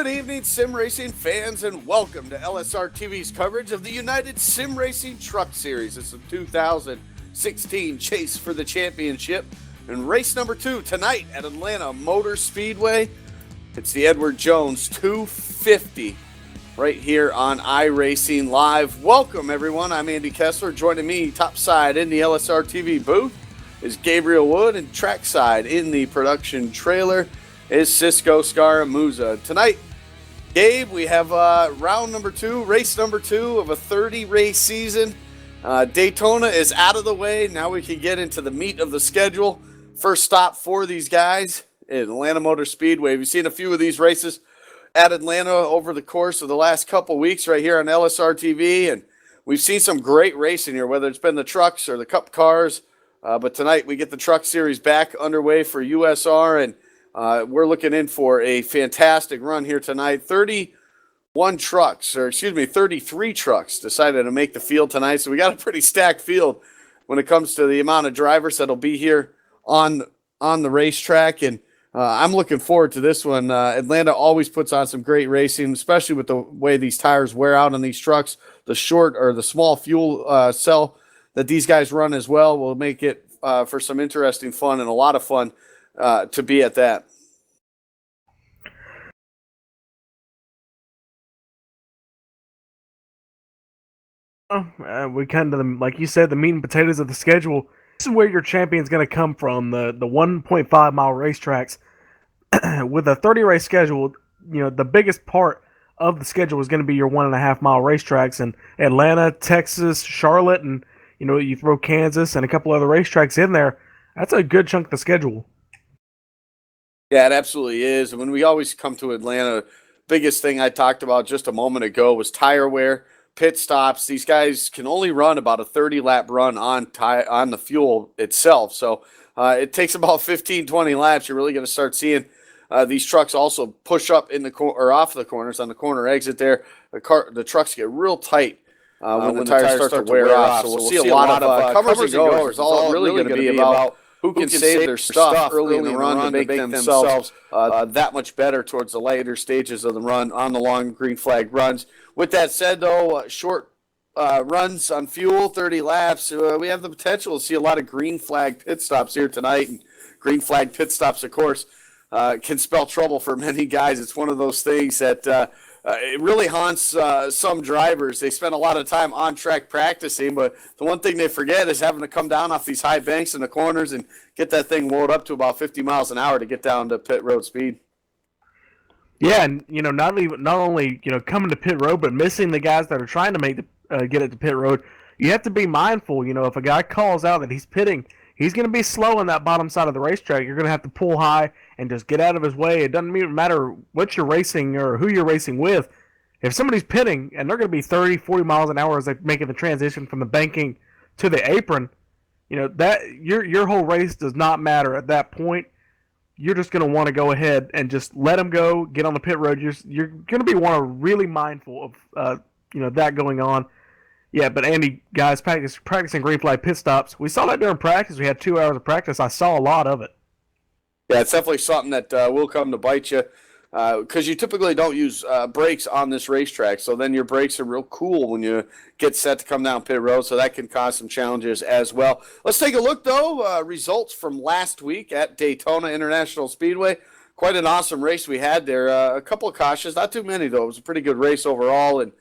Good evening, sim racing fans, and welcome to LSRTV's coverage of the United Sim Racing Truck Series. It's the 2016 Chase for the Championship and race number 2 tonight at Atlanta Motor Speedway. It's the Edward Jones 250 right here on iRacing Live. Welcome, everyone. I'm Andy Kessler. Joining me topside in the LSRTV booth is Gabriel Wood, and trackside in the production trailer is Cisco Scaramuza. Tonight, Gabe, we have round number 2, race number 2 of a 30-race season. Daytona is out of the way. Now we can get into the meat of the schedule. First stop for these guys at Atlanta Motor Speedway. We've seen a few of these races at Atlanta over the course of the last couple weeks right here on LSRTV, and we've seen some great racing here, whether it's been the trucks or the cup cars. But tonight we get the Truck Series back underway for USR, and we're looking in for a fantastic run here tonight. 33 trucks decided to make the field tonight, so we got a pretty stacked field when it comes to the amount of drivers that'll be here on the racetrack, and I'm looking forward to this one. Atlanta always puts on some great racing, especially with the way these tires wear out on these trucks. The short or the small fuel cell that these guys run as well will make it for some interesting fun and a lot of fun to be at that. We kind of, like you said, the meat and potatoes of the schedule. This is where your champion's going to come from, the 1.5 mile racetracks. With a 30 race schedule, the biggest part of the schedule is going to be your 1.5 mile racetracks in Atlanta, Texas, Charlotte, and you throw Kansas and a couple other racetracks in there. That's a good chunk of the schedule. Yeah, it absolutely is. And when we always come to Atlanta, biggest thing I talked about just a moment ago was tire wear, pit stops. These guys can only run about a 30-lap run on the fuel itself. So it takes about 15, 20 laps. You're really going to start seeing these trucks also push up in the or off the corners on the corner exit there. The trucks get real tight when the tires start to wear off. So we'll see a lot of comers and goers. It's all really going to be about who can save their stuff early in the run to make themselves that much better towards the later stages of the run on the long green flag runs. With that said, though, short runs on fuel, 30 laps, we have the potential to see a lot of green flag pit stops here tonight. And green flag pit stops, of course, can spell trouble for many guys. It's one of those things that it really haunts some drivers. They spend a lot of time on track practicing, but the one thing they forget is having to come down off these high banks in the corners and get that thing rolled up to about 50 miles an hour to get down to pit road speed. Yeah, and not only coming to pit road, but missing the guys that are trying to get it to pit road. You have to be mindful. If a guy calls out that he's pitting, he's going to be slow on that bottom side of the racetrack. You're going to have to pull high and just get out of his way. It doesn't even matter what you're racing or who you're racing with. If somebody's pitting and they're going to be 30, 40 miles an hour as they're making the transition from the banking to the apron, that your whole race does not matter at that point. You're just going to want to go ahead and just let them go, get on the pit road. You're going to be really mindful of that going on. Yeah, but Andy, guys, practicing green flag pit stops. We saw that during practice. We had 2 hours of practice. I saw a lot of it. Yeah, it's definitely something that will come to bite you because you typically don't use brakes on this racetrack. So then your brakes are real cool when you get set to come down pit road. So that can cause some challenges as well. Let's take a look, though. Results from last week at Daytona International Speedway. Quite an awesome race we had there. A couple of cautions, not too many, though. It was a pretty good race overall, and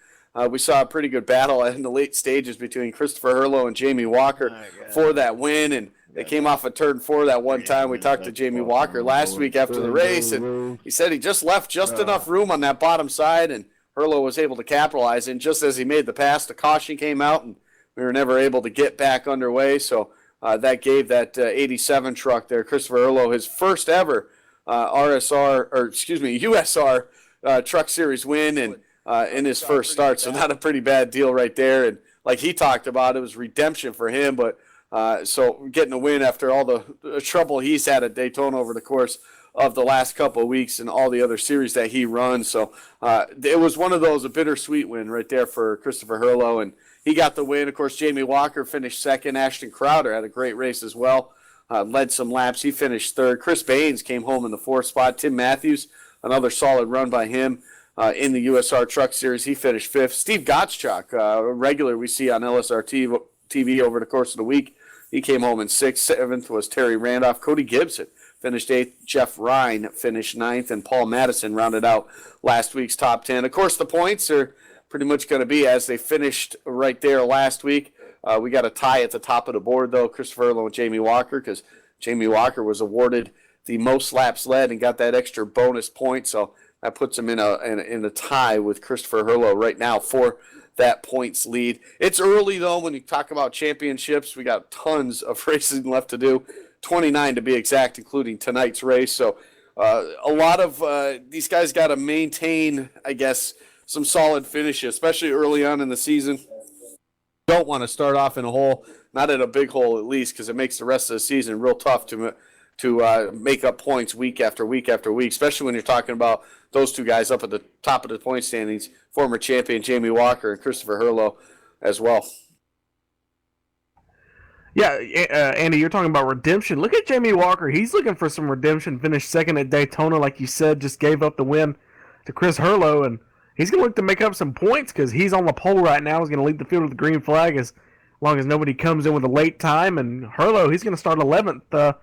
we saw a pretty good battle in the late stages between Christopher Hurlow and Jamie Walker for that win. And they came off of turn 4 that one time. We talked to Jamie Walker last week after the race, and he said he just left enough room on that bottom side, and Hurlow was able to capitalize. And just as he made the pass, the caution came out, and we were never able to get back underway. So that gave that 87 truck there, Christopher Hurlow, his first ever USR Truck Series win, and in his first start. So not a pretty bad deal right there. And like he talked about, it was redemption for him, but so getting a win after all the trouble he's had at Daytona over the course of the last couple of weeks and all the other series that he runs. So it was one of those, a bittersweet win right there for Christopher Hurlow, and he got the win. Of course, Jamie Walker finished second. Ashton Crowder had a great race as well, led some laps. He finished third. Chris Baines came home in the fourth spot. Tim Matthews another solid run by him in the USR Truck Series. He finished 5th. Steve Gottschalk, a regular we see on LSRTV over the course of the week, he came home in 6th. 7th was Terry Randolph. Cody Gibson finished 8th. Jeff Ryan finished 9th. And Paul Madison rounded out last week's top 10. Of course, the points are pretty much going to be as they finished right there last week. We got a tie at the top of the board, though, Christopher Herlo and Jamie Walker, because Jamie Walker was awarded the most laps led and got that extra bonus point. So that puts him in a tie with Christopher Herlo right now for that points lead. It's early, though, when you talk about championships. We got tons of racing left to do, 29 to be exact, including tonight's race. So a lot of these guys got to maintain, I guess, some solid finishes, especially early on in the season. Don't want to start off in a hole, not in a big hole at least, because it makes the rest of the season real tough to make up points week after week after week, especially when you're talking about those two guys up at the top of the point standings, former champion Jamie Walker and Christopher Herlo as well. Yeah, Andy, you're talking about redemption. Look at Jamie Walker. He's looking for some redemption. Finished 2nd at Daytona, like you said, just gave up the win to Chris Herlo, and he's going to look to make up some points because he's on the pole right now. He's going to lead the field with the green flag as long as nobody comes in with a late time. And Herlo, he's going to start 11th as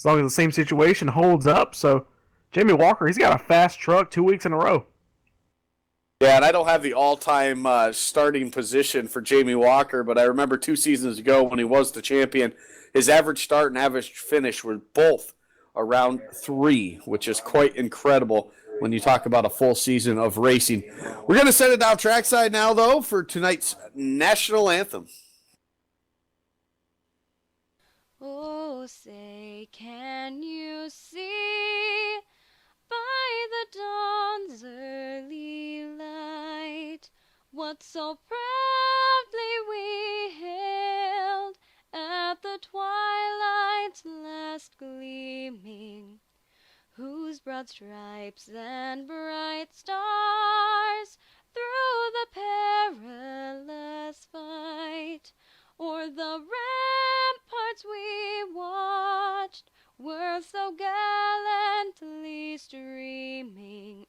long as the same situation holds up. So Jamie Walker, he's got a fast truck 2 weeks in a row. Yeah, and I don't have the all-time starting position for Jamie Walker, but I remember 2 seasons ago when he was the champion, his average start and average finish were both around 3, which is quite incredible when you talk about a full season of racing. We're going to send it down trackside now, though, for tonight's national anthem. Oh, say, can you see by the dawn's early light what so proudly we hailed at the twilight's last gleaming, whose broad stripes and bright stars through the perilous fight o'er the ramparts we watched were so gallantly streaming,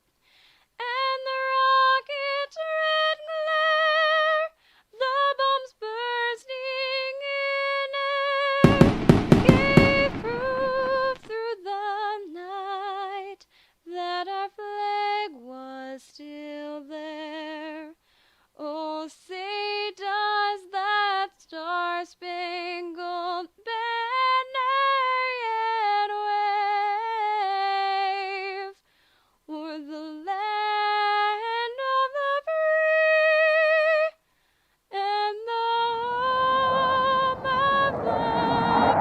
and the rocket's red glare, the bombs bursting in air, gave proof through the night that our flag was still there. Oh, say does that star-spangled banner yet wave o'er the land of the free and the home of the brave?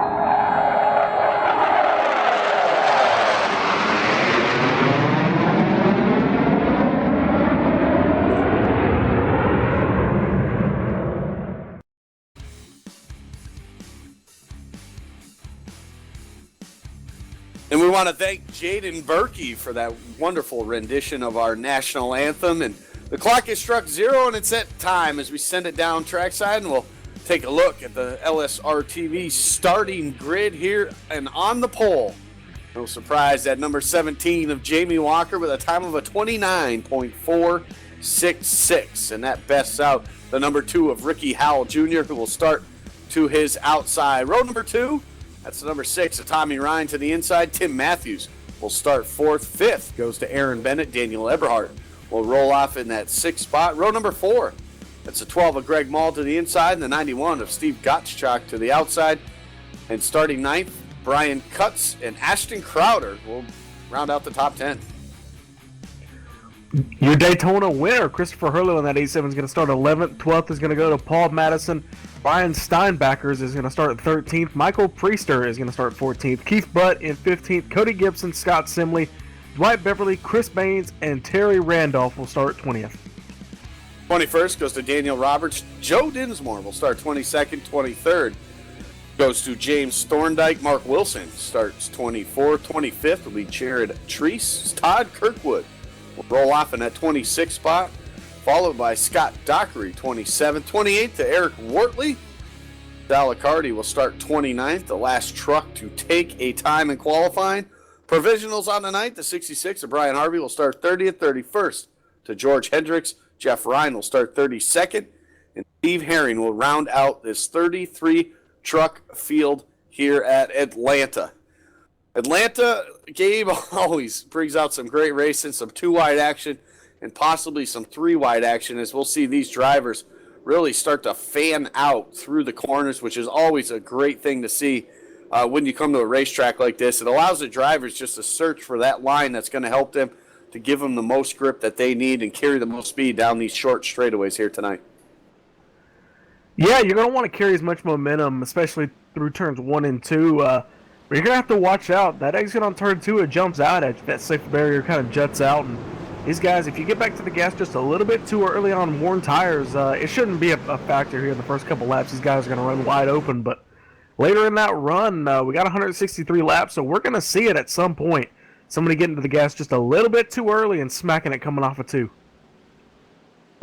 And we want to thank Jaden Berkey for that wonderful rendition of our national anthem. And the clock has struck 0, and it's that time as we send it down trackside, and we'll take a look at the LSRTV starting grid here and on the pole. No surprise at number 17 of Jamie Walker with a time of a 29.466. And that bests out the number 2 of Ricky Howell Jr., who will start to his outside. Row number 2. That's the number 6 of Tommy Ryan to the inside. Tim Matthews will start 4th. 5th goes to Aaron Bennett. Daniel Eberhardt will roll off in that 6th spot. Row number 4. That's the 12 of Greg Mall to the inside and the 91 of Steve Gottschalk to the outside. And starting 9th, Brian Cutts and Ashton Crowder will round out the top 10. Your Daytona winner, Christopher Herlo, in that 87 is going to start 11th. 12th is going to go to Paul Madison. Brian Steinbackers is going to start 13th. Michael Priester is going to start 14th. Keith Butt in 15th. Cody Gibson, Scott Simley, Dwight Beverly, Chris Baines, and Terry Randolph will start 20th. 21st goes to Daniel Roberts. Joe Dinsmore will start 22nd. 23rd goes to James Thorndike. Mark Wilson starts 24th. 25th will be Jared Treese. Todd Kirkwood will roll off in that 26th spot, followed by Scott Dockery, 27th. 28th to Eric Wortley. Dalacardi will start 29th, the last truck to take a time in qualifying. Provisionals on the night, the 66 of Brian Harvey will start 30th, 31st to George Hendricks. Jeff Ryan will start 32nd, and Steve Herring will round out this 33-truck field here at Atlanta. Atlanta, Gabe always brings out some great racing, some two-wide action, and possibly some three-wide action, as we'll see these drivers really start to fan out through the corners, which is always a great thing to see when you come to a racetrack like this. It allows the drivers just to search for that line that's going to help them to give them the most grip that they need and carry the most speed down these short straightaways here tonight. Yeah, you're going to want to carry as much momentum, especially through turns 1 and 2. But you're going to have to watch out. That exit on turn 2, it jumps out at you. That safety barrier kind of juts out. And these guys, if you get back to the gas just a little bit too early on worn tires, it shouldn't be a factor here in the first couple laps. These guys are going to run wide open. But later in that run, we got 163 laps, so we're going to see it at some point. Somebody getting to the gas just a little bit too early and smacking it coming off of 2.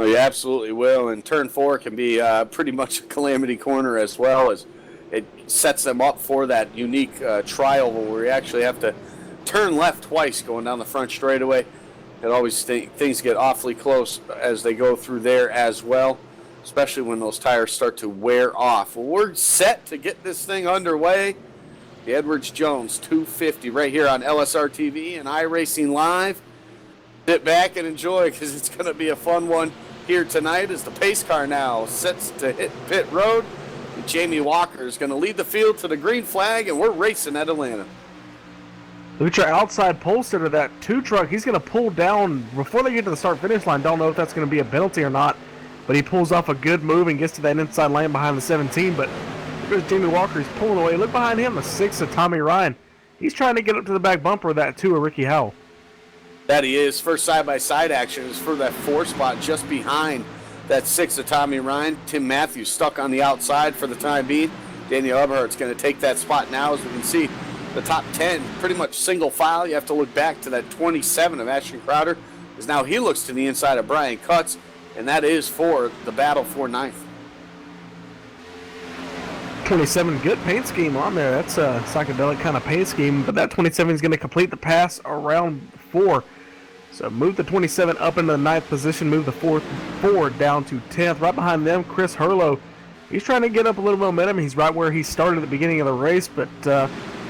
Oh, you absolutely will. And turn 4 can be pretty much a calamity corner as well, as it sets them up for that unique trial where we actually have to turn left twice going down the front straightaway. It always things get awfully close as they go through there as well, especially when those tires start to wear off. Well, we're set to get this thing underway. The Edwards-Jones 250 right here on LSRTV and iRacing Live. Sit back and enjoy, because it's going to be a fun one here tonight as the pace car now sets to hit pit road. And Jamie Walker is going to lead the field to the green flag, and we're racing at Atlanta. Look at your outside pole sitter, that 2 truck. He's going to pull down before they get to the start-finish line. Don't know if that's going to be a penalty or not, but he pulls off a good move and gets to that inside lane behind the 17. But there's Jamie Walker. He's pulling away. Look behind him, the 6 of Tommy Ryan. He's trying to get up to the back bumper of that 2 of Ricky Howell. That he is. First side-by-side action is for that 4 spot just behind that 6 of Tommy Ryan. Tim Matthews stuck on the outside for the time being. Daniel Eberhardt's going to take that spot now. As we can see, the top 10 pretty much single file. You have to look back to that 27 of Ashton Crowder, as now he looks to the inside of Brian Cutts, and that is for the battle for 9th. 27, good paint scheme on there. That's a psychedelic kind of paint scheme, but that 27 is going to complete the pass around 4. So move the 27 up into the 9th position, move the 4 down to 10th. Right behind them, Chris Hurlow. He's trying to get up a little momentum. He's right where he started at the beginning of the race, but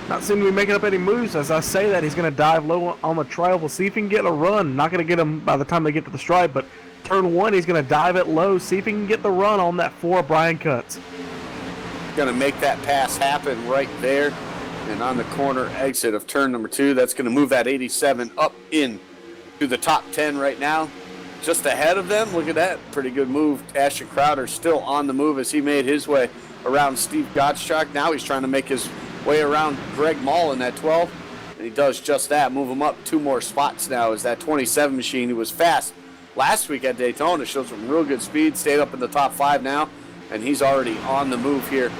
not seeming to be making up any moves. As I say that, he's going to dive low on the trial. We'll see if he can get a run. Not going to get him by the time they get to the stripe, but turn 1, he's going to dive it low, see if he can get the run on that 4 Brian Cutts. Going to make that pass happen right there. And on the corner exit of turn number 2, that's going to move that 87 up in to the top 10 right now. Just ahead of them, look at that. Pretty good move. Ashton Crowder still on the move as he made his way around Steve Gottschalk. Now he's trying to make his way around Greg Mullen at 12. And he does just that. Move him up 2 more spots now as that 27 machine, who was fast last week at Daytona, showed some real good speed, stayed up in the top 5 now. And he's already on the move here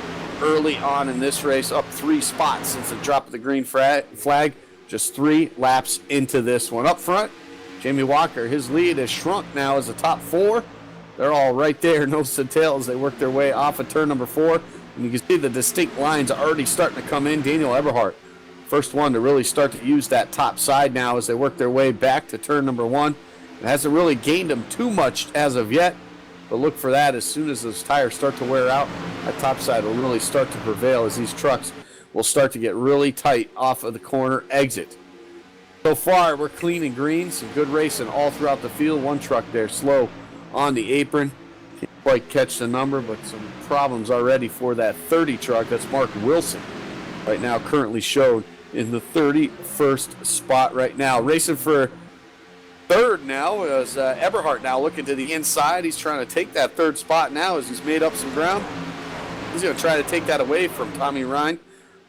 early on in this race, up 3 spots since the drop of the green flag. Just 3 laps into this one. Up front, Jamie Walker, his lead has shrunk now as the top 4. They're all right there, nose to tail, as they work their way off of turn number 4. And you can see the distinct lines are already starting to come in. Daniel Eberhardt, first one to really start to use that top side now as they work their way back to turn number 1. It hasn't really gained them too much as of yet, but look for that as soon as those tires start to wear out. That top side will really start to prevail as these trucks will start to get really tight off of the corner exit. So far, we're clean and green. Some good racing all throughout the field. One truck there slow on the apron. Can't quite catch the number, but some problems already for that 30 truck. That's Mark Wilson right now, currently showed in the 31st spot right now. Racing for 3rd now is Eberhardt now looking to the inside. He's trying to take that 3rd spot now as he's made up some ground. He's going to try to take that away from Tommy Ryan.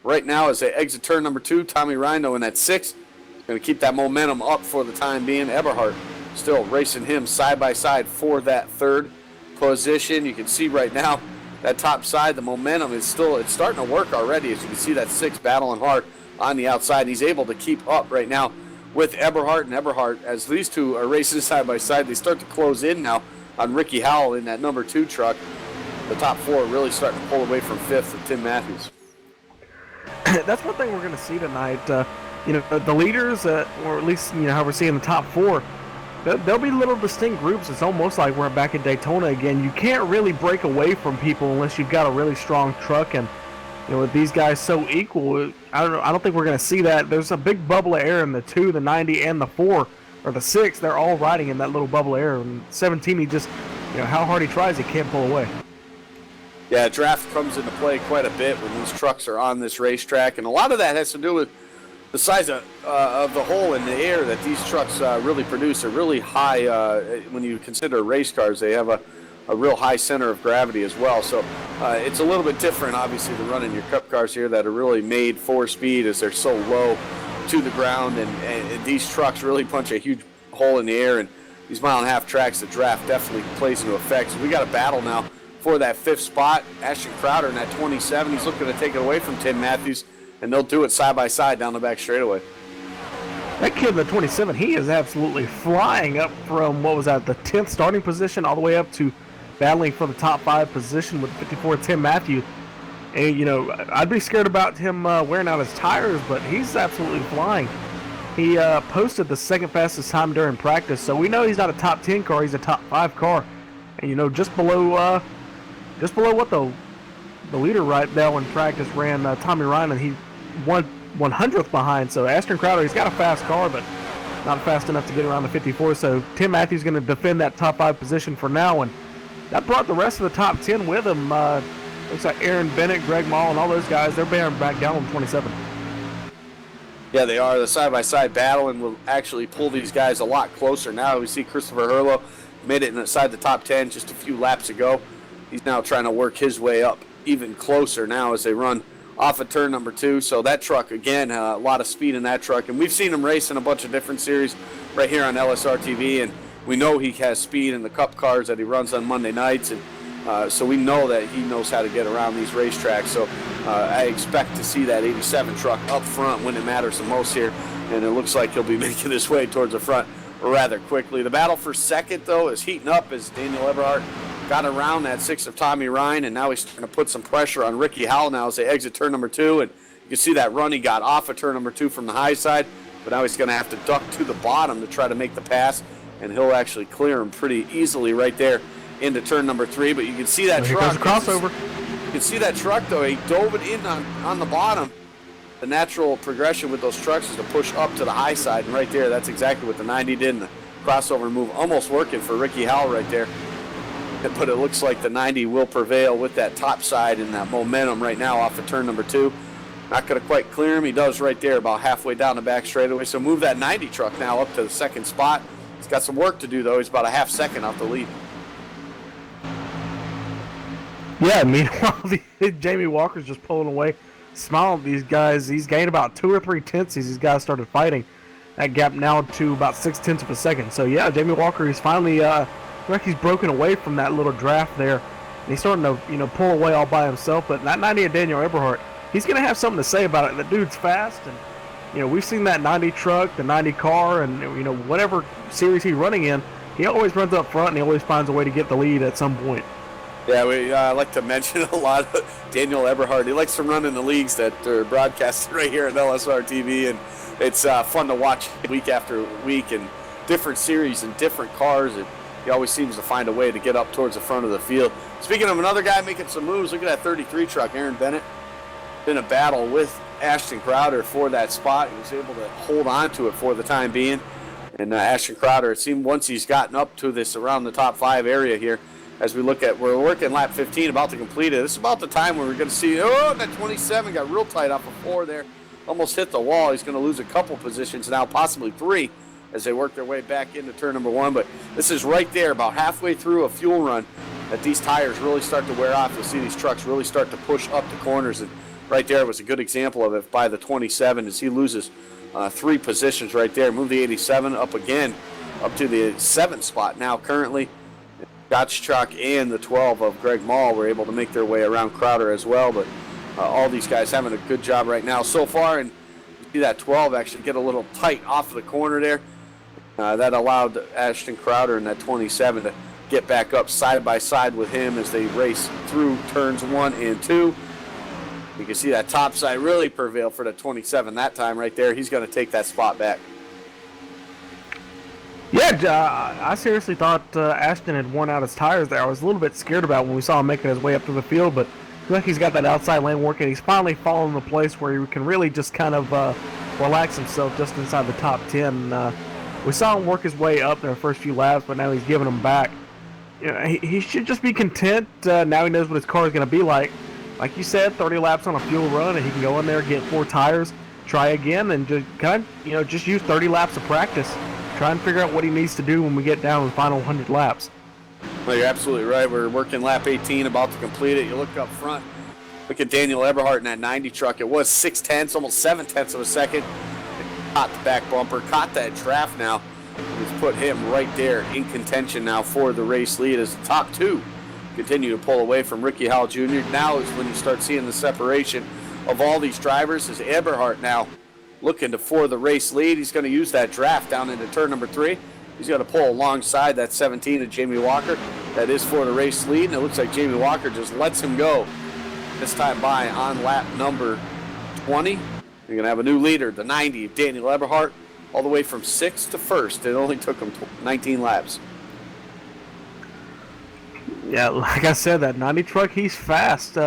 Right now as they exit turn number 2, Tommy Ryan knowing that 6. Going to keep that momentum up for the time being. Eberhardt still racing him side by side for that 3rd position. You can see right now that top side, the momentum is still, it's starting to work already, as you can see that 6 battling hard on the outside. And he's able to keep up right now with Eberhardt, and Eberhardt, as these two are racing side by side, they start to close in now on Ricky Howell in that number 2 truck. The top 4 really starting to pull away from 5th with Tim Matthews. That's one thing we're going to see tonight. the leaders, or at least how we're seeing the top four, there'll be little distinct groups. It's almost like we're back at Daytona again. You can't really break away from people unless you've got a really strong truck. And with these guys so equal, I don't think we're going to see that. There's a big bubble of air in the 2, the 90, and the 4, or the 6. They're all riding in that little bubble of air. And 17, he just, how hard he tries, he can't pull away. Yeah, draft comes into play quite a bit when these trucks are on this racetrack, and a lot of that has to do with the size of the hole in the air that these trucks really produce. They're really high when you consider race cars. They have a real high center of gravity as well. So it's a little bit different, obviously, than running your cup cars here that are really made for speed as they're so low to the ground. And these trucks really punch a huge hole in the air. And these mile-and-a-half tracks, the draft definitely plays into effect. So we got a battle now for that 5th spot. Ashton Crowder in that 27. He's looking to take it away from Tim Matthews, and they'll do it side by side down the back straightaway. That kid in the 27, he is absolutely flying up from, the 10th starting position all the way up to battling for the top 5 position with 54 Tim Matthews. And, I'd be scared about him wearing out his tires, but he's absolutely flying. He posted the 2nd fastest time during practice, so we know he's not a top 10 car, he's a top 5 car. And, just below what the leader right now in practice ran, Tommy Ryan, and he won 100th behind. So Ashton Crowder, he's got a fast car, but not fast enough to get around the 54. So Tim Matthews going to defend that top 5 position for now, and that brought the rest of the top 10 with him. Looks like Aaron Bennett, Greg Mall, and all those guys, they're bearing back down on 27. Yeah, they are. The side-by-side battle, and will actually pull these guys a lot closer now. We see Christopher Hurlow made it inside the top 10 just a few laps ago. He's now trying to work his way up even closer now as they run off of turn number 2. So that truck, again, a lot of speed in that truck. And we've seen him race in a bunch of different series right here on LSRTV. And we know he has speed in the cup cars that he runs on Monday nights. And so we know that he knows how to get around these racetracks. So I expect to see that 87 truck up front when it matters the most here. And it looks like he'll be making his way towards the front rather quickly. The battle for second, though, is heating up as Daniel Eberhardt got around that 6 of Tommy Ryan, and now he's starting to put some pressure on Ricky Howell now as they exit turn number 2. And you can see that run he got off of turn number 2 from the high side, but now he's going to have to duck to the bottom to try to make the pass, and he'll actually clear him pretty easily right there into turn number 3. But you can see that truck. Here comes a crossover. You can see that truck, though. He dove it in on the bottom. The natural progression with those trucks is to push up to the high side, and right there, that's exactly what the 90 did in the crossover move. Almost working for Ricky Howell right there. But it looks like the 90 will prevail with that top side and that momentum right now off of turn number 2. Not going to quite clear him. He does right there about halfway down the back straightaway. So move that 90 truck now up to the 2nd spot. He's got some work to do, though. He's about a half second off the lead. Yeah, meanwhile, Jamie Walker's just pulling away. Smile at these guys. He's gained about 2 or 3 tenths as these guys started fighting. That gap now to about 6 tenths of a second. So, yeah, Jamie Walker, he's finally... like he's broken away from that little draft there. And he's starting to, pull away all by himself. But that 90 of Daniel Eberhardt, he's going to have something to say about it. The dude's fast. And, we've seen that 90 truck, the 90 car, and, whatever series he's running in, he always runs up front and he always finds a way to get the lead at some point. Yeah, we like to mention a lot of Daniel Eberhardt. He likes to run in the leagues that are broadcasted right here at LSRTV. And it's fun to watch week after week and different series and different cars. And he always seems to find a way to get up towards the front of the field. Speaking of another guy making some moves, look at that 33 truck, Aaron Bennett. In a battle with Ashton Crowder for that spot. He was able to hold on to it for the time being. And Ashton Crowder, it seemed once he's gotten up to this around the top 5 area here, as we look at, we're working lap 15, about to complete it. This is about the time where we're going to see, that 27 got real tight off of 4 there. Almost hit the wall. He's going to lose a couple positions now, possibly 3, as they work their way back into turn number 1. But this is right there, about halfway through a fuel run, that these tires really start to wear off. You'll see these trucks really start to push up the corners. And right there was a good example of it by the 27 as he loses 3 positions right there. Move the 87 up again, up to the 7th spot now currently. Dodge truck and the 12 of Greg Mall were able to make their way around Crowder as well. But all these guys having a good job right now so far. And you see that 12 actually get a little tight off of the corner there. That allowed Ashton Crowder and that 27 to get back up side by side with him as they race through turns 1 and 2. You can see that top side really prevail for the 27 that time right there. He's going to take that spot back. Yeah, I seriously thought Ashton had worn out his tires there. I was a little bit scared about when we saw him making his way up to the field, but I feel like he's got that outside lane working. He's finally fallen in the place where he can really just kind of relax himself just inside the top 10. We saw him work his way up in the first few laps, but now he's giving them back. You know, he should just be content. Now he knows what his car is going to be like. Like you said, 30 laps on a fuel run, and he can go in there, get 4 tires, try again, and just kind of, just use 30 laps of practice. Try and figure out what he needs to do when we get down to the final 100 laps. Well, you're absolutely right. We're working lap 18, about to complete it. You look up front. Look at Daniel Eberhardt in that 90 truck. It was 6/10, almost 7/10 of a second. Caught the back bumper, caught that draft now. It's put him right there in contention now for the race lead as the top 2 continue to pull away from Ricky Howell Jr. Now is when you start seeing the separation of all these drivers as Eberhardt now looking for the race lead. He's going to use that draft down into turn number 3. He's going to pull alongside that 17 of Jamie Walker. That is for the race lead, and it looks like Jamie Walker just lets him go this time by on lap number 20. You're going to have a new leader, the 90 of Daniel Eberhardt, all the way from 6th to 1st. It only took him 19 laps. Yeah, like I said, that 90 truck, he's fast.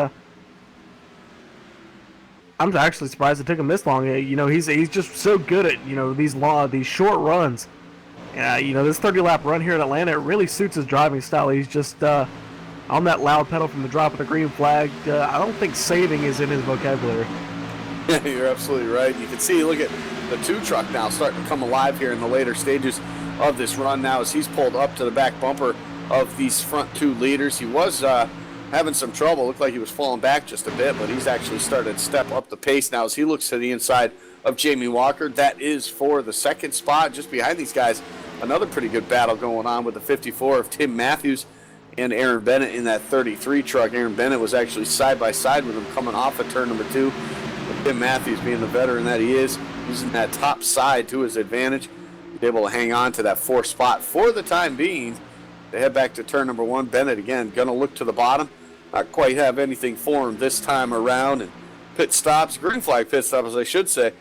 I'm actually surprised it took him this long. He's just so good at these short runs. This 30-lap run here in Atlanta, it really suits his driving style. He's just on that loud pedal from the drop of the green flag. I don't think saving is in his vocabulary. Yeah, you're absolutely right. You can see, look at the 2 truck now starting to come alive here in the later stages of this run now as he's pulled up to the back bumper of these front 2 leaders. He was having some trouble. Looked like he was falling back just a bit, but he's actually started to step up the pace now as he looks to the inside of Jamie Walker. That is for the 2nd spot. Just behind these guys, another pretty good battle going on with the 54 of Tim Matthews and Aaron Bennett in that 33 truck. Aaron Bennett was actually side by side with him coming off of turn number 2. But Tim Matthews, being the veteran that he is, using that top side to his advantage, he's able to hang on to that 4th spot for the time being. They head back to turn number 1. Bennett again going to look to the bottom. Not quite have anything for him this time around. And pit stops, green flag pit stops, as I should say,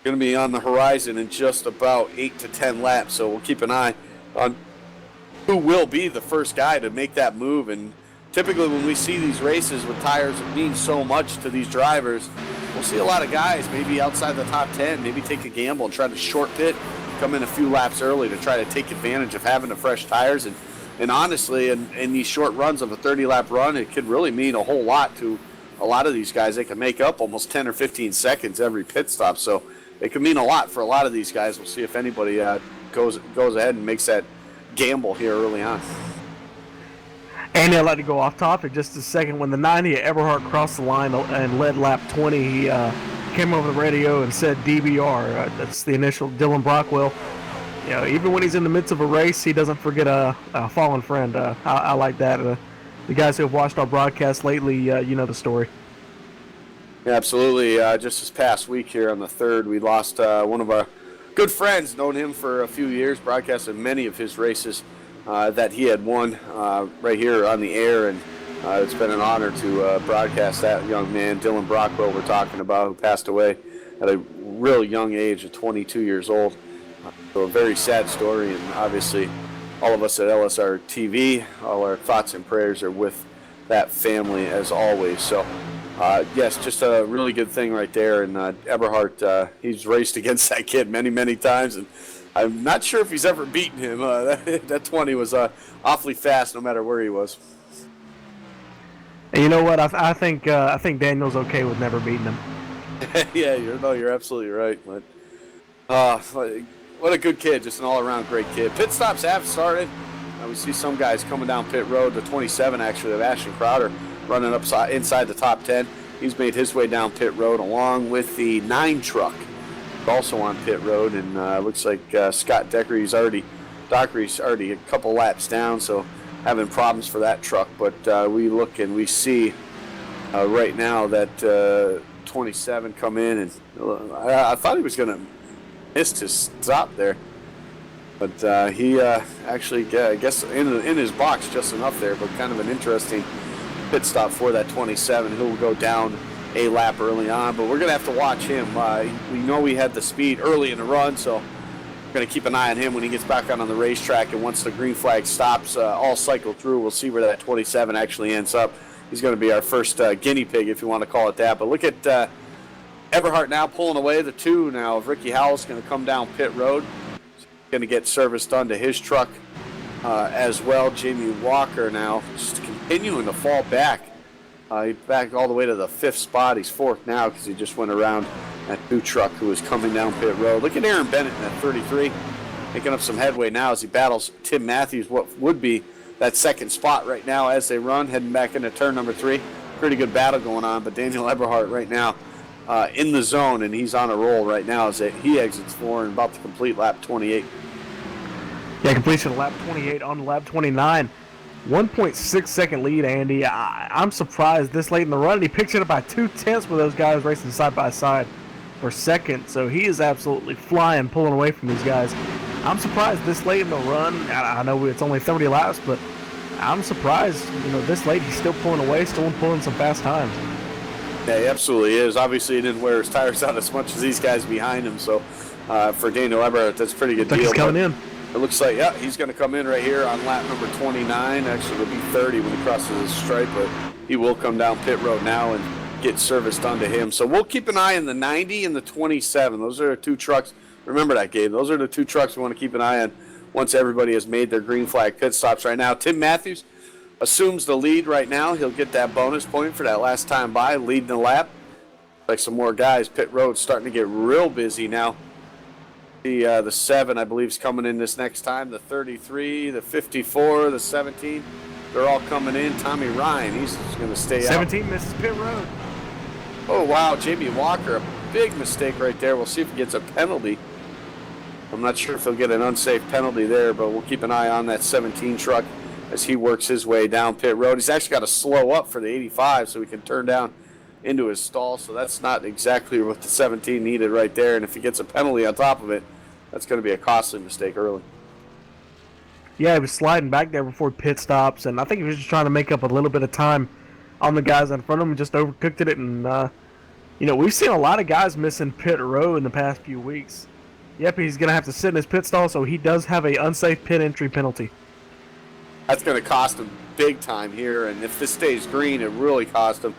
going to be on the horizon in just about 8 to 10 laps. So we'll keep an eye on who will be the first guy to make that move. And typically when we see these races with tires that mean so much to these drivers, we'll see a lot of guys maybe outside the top 10, maybe take a gamble and try to short pit, come in a few laps early to try to take advantage of having the fresh tires. And honestly, in these short runs of a 30-lap run, it could really mean a whole lot to a lot of these guys. They can make up almost 10 or 15 seconds every pit stop. So it could mean a lot for a lot of these guys. We'll see if anybody goes ahead and makes that gamble here early on. And I'd like to go off topic just a second. When the 90 at Eberhardt crossed the line and led lap 20, he came over the radio and said DBR. That's the initial Dylan Brockwell. Even when he's in the midst of a race, he doesn't forget a fallen friend. I like that. The guys who have watched our broadcast lately, you know the story. Yeah, absolutely. Just this past week here on the 3rd, we lost one of our good friends, known him for a few years, broadcasted many of his races that he had won right here on the air. And it's been an honor to broadcast that young man, Dylan Brockwell, we're talking about, who passed away at a real young age of 22 years old. So a very sad story, and obviously all of us at LSRTV, all our thoughts and prayers are with that family as always. So, yes, just a really good thing right there. And Eberhardt, he's raced against that kid many, many times, and I'm not sure if he's ever beaten him. That 20 was awfully fast no matter where he was. And you know what? I think Daniel's okay with never beating him. Yeah, you're absolutely right. But what a good kid, just an all-around great kid. Pit stops have started. We see some guys coming down pit road. The 27, actually, of Ashton Crowder running up inside the top 10. He's made his way down pit road along with the 9 truck, also on pit road. And looks like Scott Dockery's already a couple laps down, so having problems for that truck. But we look and we see right now that 27 come in, and I thought he was going to miss his stop there. But he actually, I guess, in his box just enough there, but kind of an interesting pit stop for that 27. He'll go down a lap early on, but we're going to have to watch him. We know he had the speed early in the run, so we're going to keep an eye on him when he gets back out on the racetrack, and once the green flag stops, all cycle through, we'll see where that 27 actually ends up. He's going to be our first guinea pig, if you want to call it that. But look at Everhart now pulling away the 2 now. Ricky Howell's going to come down pit road. He's going to get service done to his truck as well. Jamie Walker now just continuing to fall back. He's back all the way to the 5th spot. He's 4th now because he just went around that 2 truck who was coming down pit road. Look at Aaron Bennett in that 33, making up some headway now as he battles Tim Matthews, what would be that 2nd spot right now as they run, heading back into turn number 3. Pretty good battle going on, but Daniel Eberhardt right now in the zone, and he's on a roll right now as he exits 4 and about to complete lap 28. Yeah, completion of lap 28 on lap 29. 1.6 second lead, Andy. I'm surprised this late in the run. He picks it up by 2/10 with those guys racing side by side for second. So he is absolutely flying, pulling away from these guys. I'm surprised this late in the run. I know it's only 30 laps, but I'm surprised, this late he's still pulling away, still pulling some fast times. Yeah, he absolutely is. Obviously, he didn't wear his tires out as much as these guys behind him. So for Daniel Eberhardt, that's a pretty good deal. He's coming in. It looks like, yeah, he's going to come in right here on lap number 29. Actually, it'll be 30 when he crosses his stripe, but he will come down pit road now and get service done to him. So we'll keep an eye on the 90 and the 27. Those are the 2 trucks. Remember that, Gabe. Those are the 2 trucks we want to keep an eye on once everybody has made their green flag pit stops right now. Tim Matthews assumes the lead right now. He'll get that bonus point for that last time by, leading the lap. Like some more guys, pit road's starting to get real busy now. The 7, I believe, is coming in this next time. The 33, the 54, the 17, they're all coming in. Tommy Ryan, he's going to stay 17 misses pit road. Oh, wow, Jamie Walker, a big mistake right there. We'll see if he gets a penalty. I'm not sure if he'll get an unsafe penalty there, but we'll keep an eye on that 17 truck as he works his way down pit road. He's actually got to slow up for the 85 so he can turn down into his stall, so that's not exactly what the 17 needed right there, and if he gets a penalty on top of it, that's going to be a costly mistake early. Yeah, he was sliding back there before pit stops, and I think he was just trying to make up a little bit of time on the guys in front of him and just overcooked it. And, we've seen a lot of guys missing pit row in the past few weeks. Yep, he's going to have to sit in his pit stall, so he does have a unsafe pit entry penalty. That's going to cost him big time here, and if this stays green, it really cost him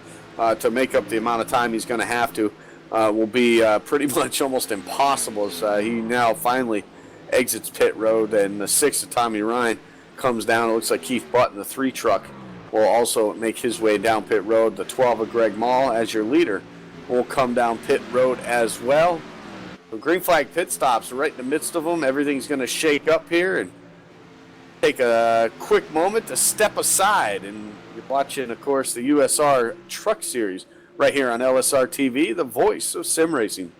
to make up the amount of time he's going to have to. Will be pretty much almost impossible as he now finally exits pit road, and the 6 of Tommy Ryan comes down. It looks like Keith Button, the 3 truck, will also make his way down pit road. The 12 of Greg Mall, as your leader, will come down pit road as well. The green flag pit stops right in the midst of them. Everything's going to shake up here, and take a quick moment to step aside. And you're watching, of course, the USR Truck Series right here on LSRTV, the voice of sim racing.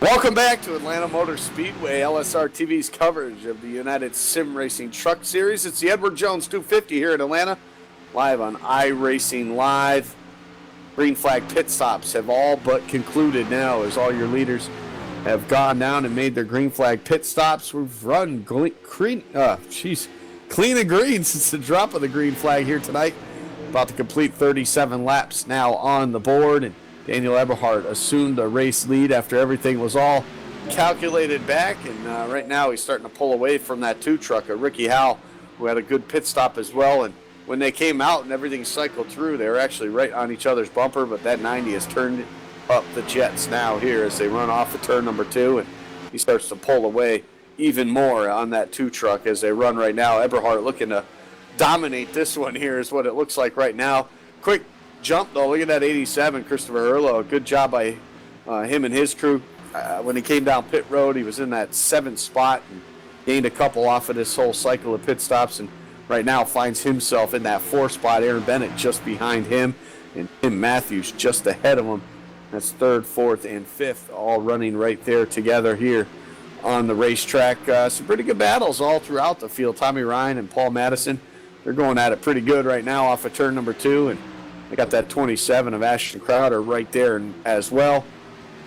Welcome back to Atlanta Motor Speedway, LSRTV's coverage of the United Sim Racing Truck Series. It's the Edward Jones 250 here in Atlanta, live on iRacing Live. Green flag pit stops have all but concluded now as all your leaders have gone down and made their green flag pit stops. We've run clean and green since the drop of the green flag here tonight. About to complete 37 laps now on the board, and Daniel Eberhardt assumed the race lead after everything was all calculated back, and right now he's starting to pull away from that two truck, Ricky Howell, who had a good pit stop as well. And when they came out and everything cycled through, they were actually right on each other's bumper, but that 90 has turned up the jets now here as they run off of turn number 2, and he starts to pull away even more on that two truck as they run right now. Eberhardt looking to dominate this one here is what it looks like right now. Quick jump though, look at that 87, Christopher Hurlo. Good job by him and his crew. When he came down pit road, he was in that 7th spot and gained a couple off of this whole cycle of pit stops, and right now finds himself in that 4th spot. Aaron Bennett just behind him, and Tim Matthews just ahead of him. That's 3rd, 4th, and 5th, all running right there together here on the racetrack. Some pretty good battles all throughout the field. Tommy Ryan and Paul Madison, they're going at it pretty good right now off of turn number 2, and they got that 27 of Ashton Crowder right there as well.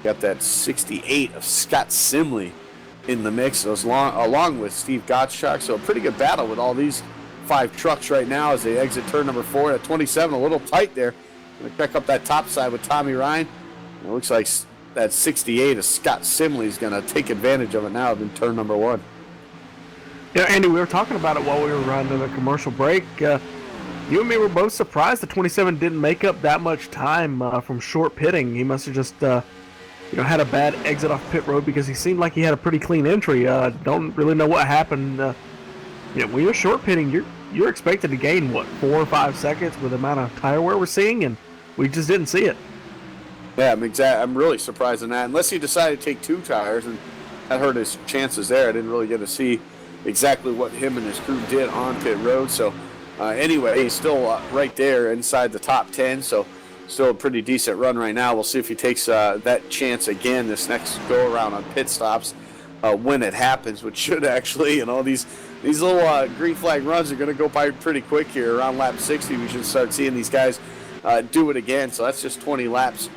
Got that 68 of Scott Simley in the mix, along with Steve Gottschalk. So a pretty good battle with all these 5 trucks right now as they exit turn number 4. At 27, a little tight there. Going to pick up that top side with Tommy Ryan. It looks like that 68 of Scott Simley is going to take advantage of it now in turn number 1. Yeah, Andy, we were talking about it while we were running the commercial break. You and me were both surprised the 27 didn't make up that much time from short pitting. He must have just, had a bad exit off pit road because he seemed like he had a pretty clean entry. Don't really know what happened. When you're short pitting, you're expected to gain 4 or 5 seconds with the amount of tire wear we're seeing, and we just didn't see it. Yeah, I'm really surprised in that. Unless he decided to take 2 tires, and that hurt his chances there. I didn't really get to see exactly what him and his crew did on pit road. So anyway, he's still right there inside the top 10. So still a pretty decent run right now. We'll see if he takes that chance again this next go around on pit stops when it happens, which should actually, these little green flag runs are going to go by pretty quick here. Around lap 60, we should start seeing these guys do it again. So that's just 20 laps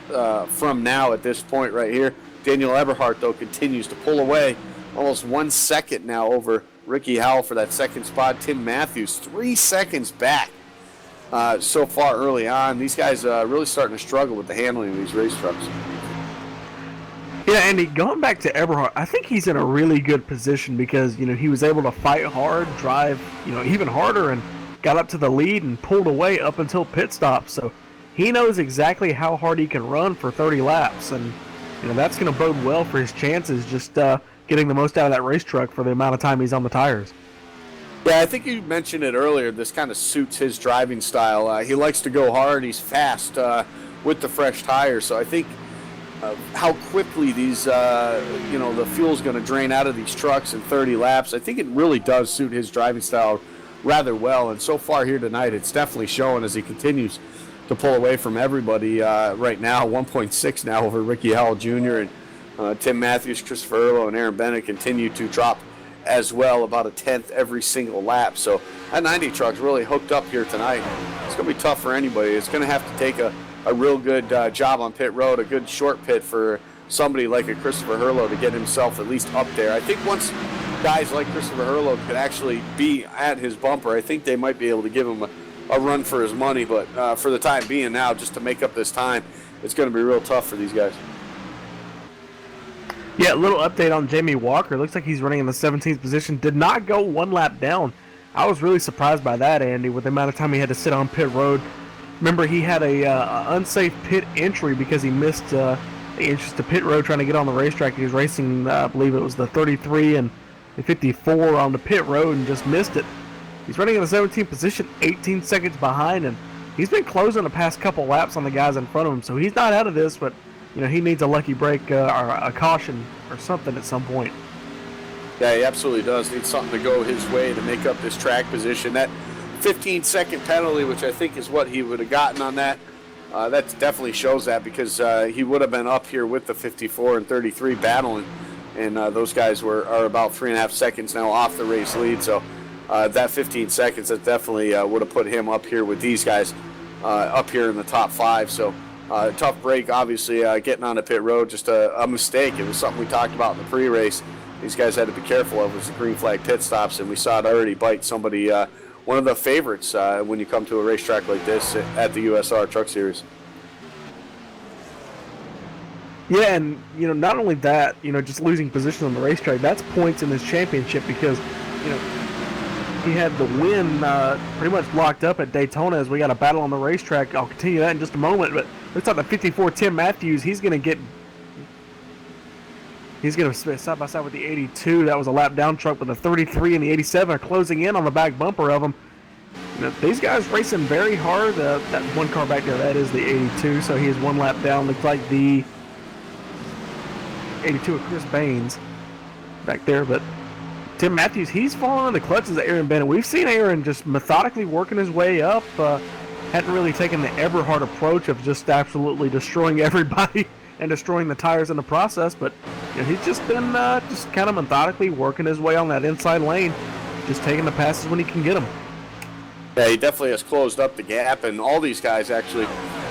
from now at this point right here. Daniel Eberhardt, though, continues to pull away almost 1 second now over Ricky Howell for that 2nd spot. Tim Matthews 3 seconds back so far early on. These guys really starting to struggle with the handling of these race trucks. Yeah, Andy, going back to Eberhardt, I think he's in a really good position because, he was able to fight hard, drive, even harder, and got up to the lead and pulled away up until pit stop. So he knows exactly how hard he can run for 30 laps, and, that's going to bode well for his chances just getting the most out of that race truck for the amount of time he's on the tires. Yeah, I think you mentioned it earlier. This kind of suits his driving style. He likes to go hard. He's fast with the fresh tires. So I think how quickly these, the fuel's going to drain out of these trucks in 30 laps, I think it really does suit his driving style rather well. And so far here tonight, it's definitely showing as he continues to pull away from everybody right now. 1.6 now over Ricky Howell Jr. and Tim Matthews, Christopher Hurlo, and Aaron Bennett continue to drop as well, about a 10th every single lap. So that 90 truck's really hooked up here tonight. It's going to be tough for anybody. It's going to have to take a real good job on pit road, a good short pit for somebody like a Christopher Hurlo to get himself at least up there. I think once guys like Christopher Hurlo could actually be at his bumper, I think they might be able to give him a run for his money. But for the time being now, just to make up this time, it's going to be real tough for these guys. Yeah, a little update on Jamie Walker. Looks like he's running in the 17th position. Did not go 1 lap down. I was really surprised by that, Andy, with the amount of time he had to sit on pit road. Remember, he had a unsafe pit entry because he missed the entrance to pit road trying to get on the racetrack. He was racing, I believe it was the 33 and the 54 on the pit road and just missed it. He's running in the 17th position, 18 seconds behind, and he's been closing the past couple laps on the guys in front of him. So he's not out of this, but he needs a lucky break or a caution or something at some point. Yeah, he absolutely does need something to go his way to make up this track position. That 15-second penalty, which I think is what he would have gotten on that, that definitely shows that, because he would have been up here with the 54 and 33 battling, and those guys are about 3.5 seconds now off the race lead. So that 15 seconds, that definitely would have put him up here with these guys up here in the top 5. So tough break, obviously, getting on the pit road, just a mistake. It was something we talked about in the pre-race. These guys had to be careful of, was the green flag pit stops, and we saw it already bite somebody, one of the favorites when you come to a racetrack like this at the USR Truck Series. Yeah, and not only that, just losing position on the racetrack, that's points in this championship, because he had the win pretty much locked up at Daytona. As we got a battle on the racetrack, I'll continue that in just a moment. But looks like the 54 Tim Matthews, he's going to split side by side with the 82. That was a lap down truck, but the 33 and the 87 are closing in on the back bumper of them. These guys racing very hard. That one car back there, that is the 82, so he is one lap down. Looks like the 82 of Chris Baines back there, but Tim Matthews, he's falling in the clutches of Aaron Bennett. We've seen Aaron just methodically working his way up. Hadn't really taken the Eberhard approach of just absolutely destroying everybody and destroying the tires in the process, but he's just been just kind of methodically working his way on that inside lane, just taking the passes when he can get them. Yeah, he definitely has closed up the gap, and all these guys actually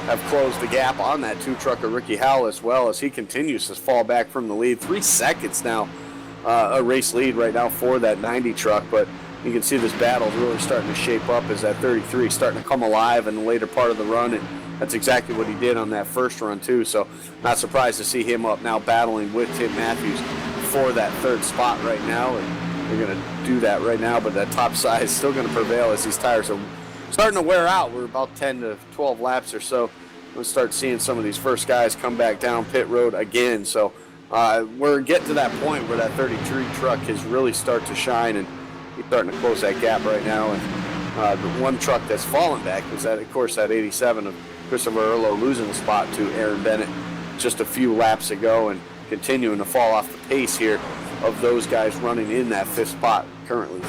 have closed the gap on that 2 truck of Ricky Howell, as well as he continues to fall back from the lead. 3 seconds now, a race lead right now for that 90 truck, but you can see this battle really starting to shape up as that 33 starting to come alive in the later part of the run, and that's exactly what he did on that first run too. So not surprised to see him up now battling with Tim Matthews for that 3rd spot right now, and they're going to do that right now, but that top side is still going to prevail as these tires are starting to wear out. We're about 10 to 12 laps or so. We'll start seeing some of these first guys come back down pit road again. So we're getting to that point where that 33 truck has really started to shine, and he's starting to close that gap right now. And the one truck that's fallen back was that, of course, that 87 of Christopher Earlo losing the spot to Aaron Bennett just a few laps ago, and continuing to fall off the pace here of those guys running in that 5th spot currently.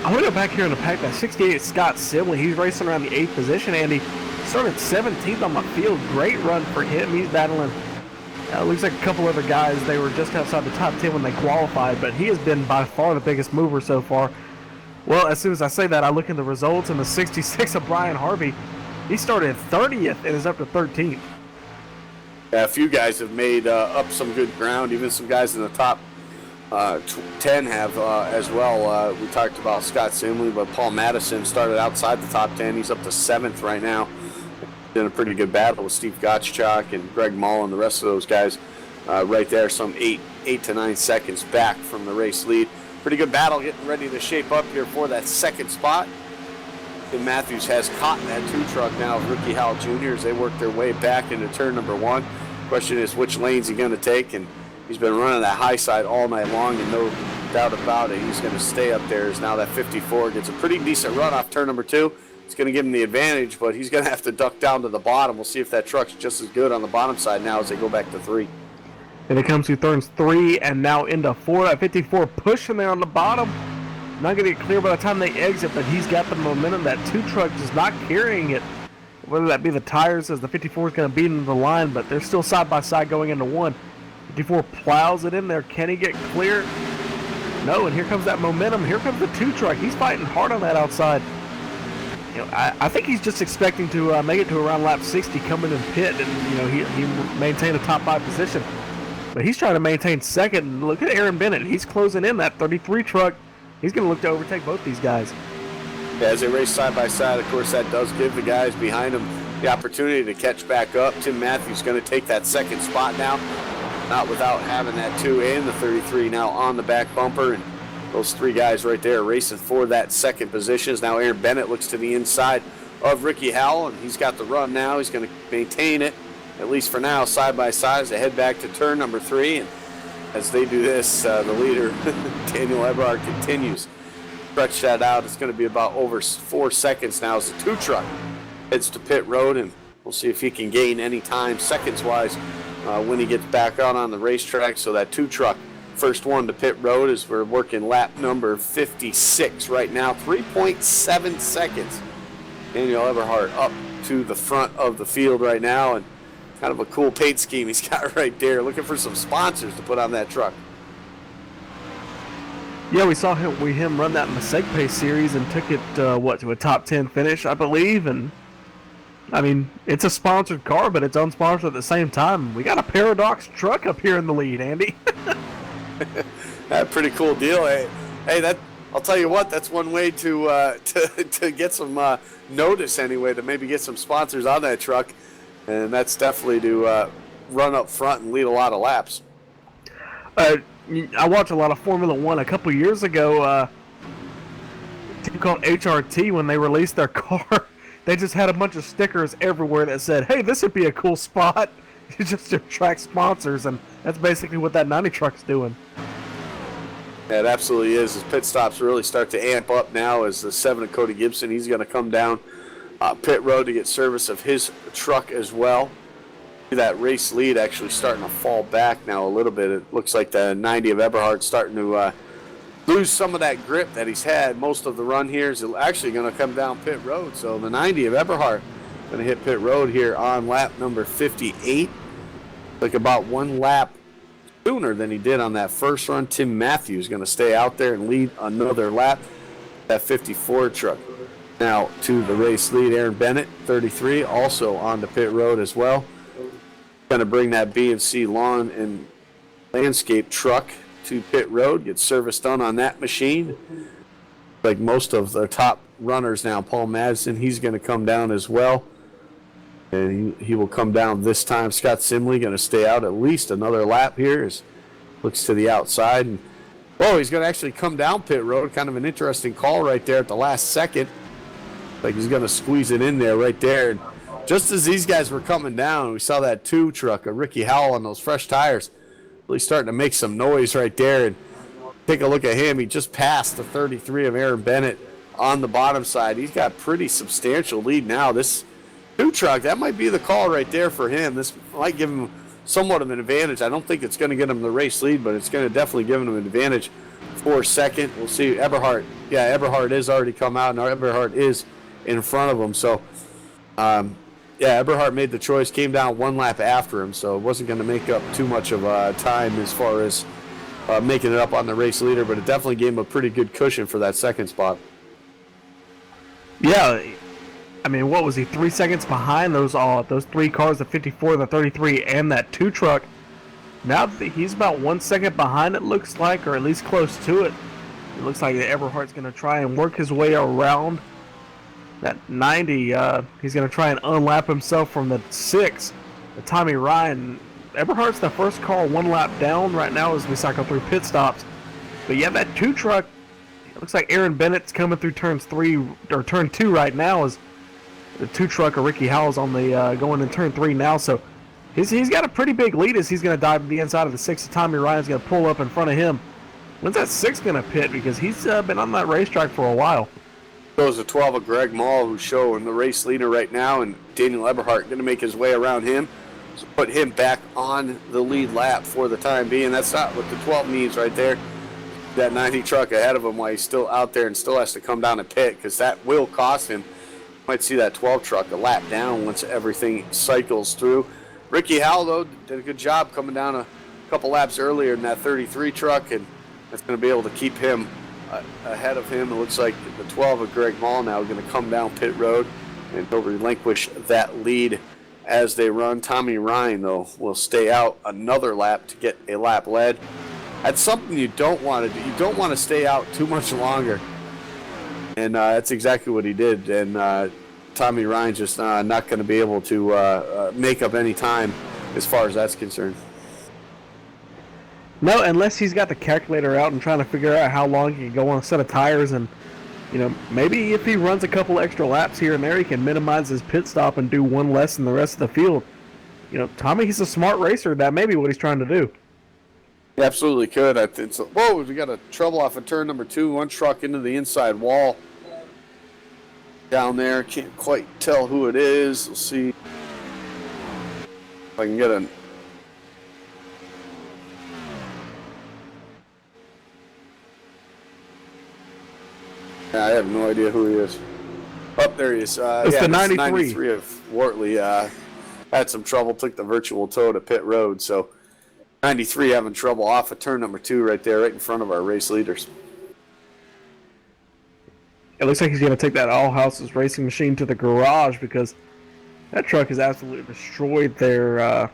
I want to go back here in the pack. That 68 Scott Sibley, he's racing around the 8th position, Andy. Started 17th on the field. Great run for him. He's battling, looks like a couple other guys. They were just outside the top 10 when they qualified, but he has been by far the biggest mover so far. Well, as soon as I say that, I look at the results, and the 66 of Brian Harvey, he started 30th and is up to 13th. Yeah, a few guys have made up some good ground. Even some guys in the top 10 have as well. We talked about Scott Simley, but Paul Madison started outside the top 10. He's up to 7th right now. In a pretty good battle with Steve Gottschalk and Greg Mullen, the rest of those guys right there, some 8 to 9 seconds back from the race lead. Pretty good battle, getting ready to shape up here for that 2nd spot. And Matthews has caught that 2 truck now of Ricky Howell Jr. as they work their way back into turn number 1. Question is, which lane's he going to take? And he's been running that high side all night long, and no doubt about it, he's going to stay up there as now that 54 gets a pretty decent run off turn number 2. It's going to give him the advantage, but he's going to have to duck down to the bottom. We'll see if that truck's just as good on the bottom side now as they go back to 3. And it comes through turns 3 and now into 4. That 54 pushing there on the bottom. Not going to get clear by the time they exit, but he's got the momentum. That 2 truck is not carrying it. Whether that be the tires, as the 54 is going to beat into the line, but they're still side by side going into 1. 54 plows it in there. Can he get clear? No, and here comes that momentum. Here comes the 2 truck. He's fighting hard on that outside. I think he's just expecting to make it to around lap 60, come in and pit, and he maintain a top 5 position. But he's trying to maintain 2nd. And look at Aaron Bennett. He's closing in that 33 truck. He's going to look to overtake both these guys. Yeah, as they race side by side, of course, that does give the guys behind him the opportunity to catch back up. Tim Matthews going to take that 2nd spot now, not without having that 2 and the 33 now on the back bumper. And those 3 guys right there racing for that 2nd position. Now Aaron Bennett looks to the inside of Ricky Howell, and he's got the run now. He's going to maintain it, at least for now, side by side as they head back to turn number 3. And as they do this, the leader, Daniel Eberhard, continues. Stretch that out. It's going to be about over 4 seconds now as the 2 truck heads to pit road, and we'll see if he can gain any time seconds-wise when he gets back out on the racetrack. So that 2 truck, first one to pit road, as we're working lap number 56 right now. 3.7 seconds. Daniel Eberhard up to the front of the field right now, and kind of a cool paint scheme he's got right there. Looking for some sponsors to put on that truck. Yeah, we saw him run that in the Segpay series and took it to a top 10 finish, I believe. And I mean, it's a sponsored car, but it's unsponsored at the same time. We got a Paradox truck up here in the lead, Andy. That's pretty cool deal. Hey, that I'll tell you what. That's one way to get some notice anyway. To maybe get some sponsors on that truck, and that's definitely to run up front and lead a lot of laps. I watched a lot of Formula One a couple years ago. A team called HRT, when they released their car, they just had a bunch of stickers everywhere that said, "Hey, this would be a cool spot," just to attract sponsors, and that's basically what that 90 truck's doing. Yeah, it absolutely is. His pit stops really start to amp up now as the 7 of Cody Gibson, he's going to come down pit road to get service of his truck as well. That race lead actually starting to fall back now a little bit. It looks like the 90 of Eberhard's starting to lose some of that grip that he's had most of the run here. Is actually going to come down pit road. So the 90 of Eberhard going to hit pit road here on lap number 58. Like about one lap sooner than he did on that first run. Tim Matthews going to stay out there and lead another lap. That 54 truck. Now to the race lead, Aaron Bennett, 33, also on the pit road as well. Going to bring that B&C lawn and landscape truck to pit road, get service done on that machine. Like most of the top runners now, Paul Madsen, he's going to come down as well. And he will come down this time. Scott Simley going to stay out at least another lap here. Looks to the outside. And, he's going to actually come down pit road. Kind of an interesting call right there at the last second. Like he's going to squeeze it in there right there. And just as these guys were coming down, we saw that 2 truck of Ricky Howell on those fresh tires really starting to make some noise right there. And take a look at him. He just passed the 33 of Aaron Bennett on the bottom side. He's got pretty substantial lead now. This 2 truck, that might be the call right there for him. This might give him somewhat of an advantage. I don't think it's going to get him the race lead, but it's going to definitely give him an advantage for second. We'll see. Eberhard is already come out, and Eberhard is in front of him. So, Eberhard made the choice, came down one lap after him, so it wasn't going to make up too much of time as far as making it up on the race leader, but it definitely gave him a pretty good cushion for that second spot. Yeah, I mean, what was he, 3 seconds behind those 3 cars, the 54, the 33, and that 2 truck? Now he's about 1 second behind, it looks like, or at least close to it. It looks like Eberhard's going to try and work his way around that 90. He's going to try and unlap himself from the 6, the Tommy Ryan. Eberhard's the first car 1 lap down right now as we cycle through pit stops. But yeah, that 2 truck, it looks like Aaron Bennett's coming through turn 2 right now as the 2 truck of Ricky Howell's on the going in turn 3 now. So he's got a pretty big lead as he's going to dive to the inside of the 6. Tommy Ryan's going to pull up in front of him. When's that 6 going to pit? Because he's been on that racetrack for a while. Goes the 12 of Greg Mall, who's showing the race leader right now, and Daniel Eberhard going to make his way around him. So put him back on the lead lap for the time being. That's not what the 12 needs right there. That 90 truck ahead of him while he's still out there and still has to come down and pit, because that will cost him. Might see that 12 truck a lap down once everything cycles through. Ricky Howell, though, did a good job coming down a couple laps earlier in that 33 truck, and that's going to be able to keep him ahead of him. It looks like the 12 of Greg Mall now going to come down pit road, and he'll relinquish that lead as they run. Tommy Ryan, though, will stay out another lap to get a lap led. That's something you don't want to do. You don't want to stay out too much longer. And that's exactly what he did. And Tommy Ryan's just not going to be able to make up any time as far as that's concerned. No, unless he's got the calculator out and trying to figure out how long he can go on a set of tires. And, maybe if he runs a couple extra laps here and there, he can minimize his pit stop and do 1 less than the rest of the field. Tommy, he's a smart racer. That may be what he's trying to do. He absolutely could. I think so. Whoa, we got a trouble off of turn number 2. 1 truck into the inside wall down there. Can't quite tell who it is. We'll see if I can get a... Yeah, I have no idea who he is. Oh, there he is. It's the this 93. 93 of Wortley. Had some trouble, took the virtual toe to pit road. So 93 having trouble off of turn number 2 right there, right in front of our race leaders. It looks like he's going to take that All Houses racing machine to the garage because that truck is absolutely destroyed there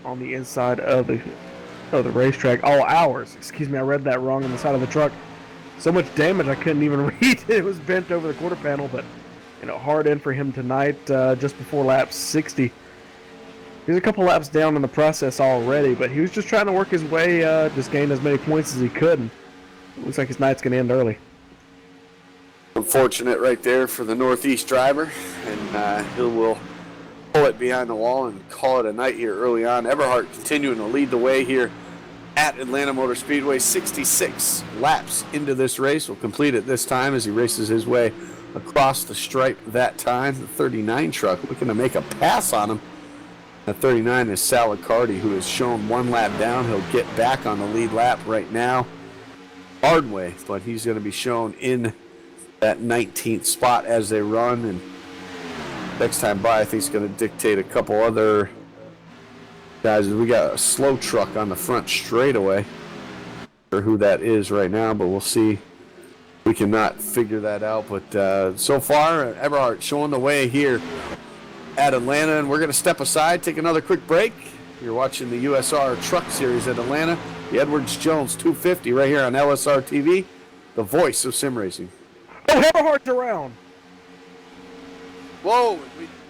on the inside of the racetrack. All hours. Excuse me, I read that wrong on the side of the truck. So much damage I couldn't even read. It was bent over the quarter panel, but hard in for him tonight just before lap 60. He's a couple laps down in the process already, but he was just trying to work his way, just gain as many points as he could. And it looks like his night's going to end early. Unfortunate right there for the Northeast driver, and he will pull it behind the wall and call it a night here early on. Eberhardt continuing to lead the way here at Atlanta Motor Speedway. 66 laps into this race. Will complete it this time as he races his way across the stripe that time. The 39 truck looking to make a pass on him. The 39 is Salicardi, who has shown 1 lap down. He'll get back on the lead lap right now. Hard way, but he's going to be shown in that 19th spot as they run, and next time by I think it's going to dictate a couple other guys. We got a slow truck on the front straightaway, or who that is right now, but we'll see. We cannot figure that out, but so far Eberhardt showing the way here at Atlanta, and we're going to step aside, take another quick break. You're watching the USR Truck Series at Atlanta, the Edwards-Jones 250 right here on LSRTV, the voice of sim racing. Oh, Eberhardt's around. Whoa,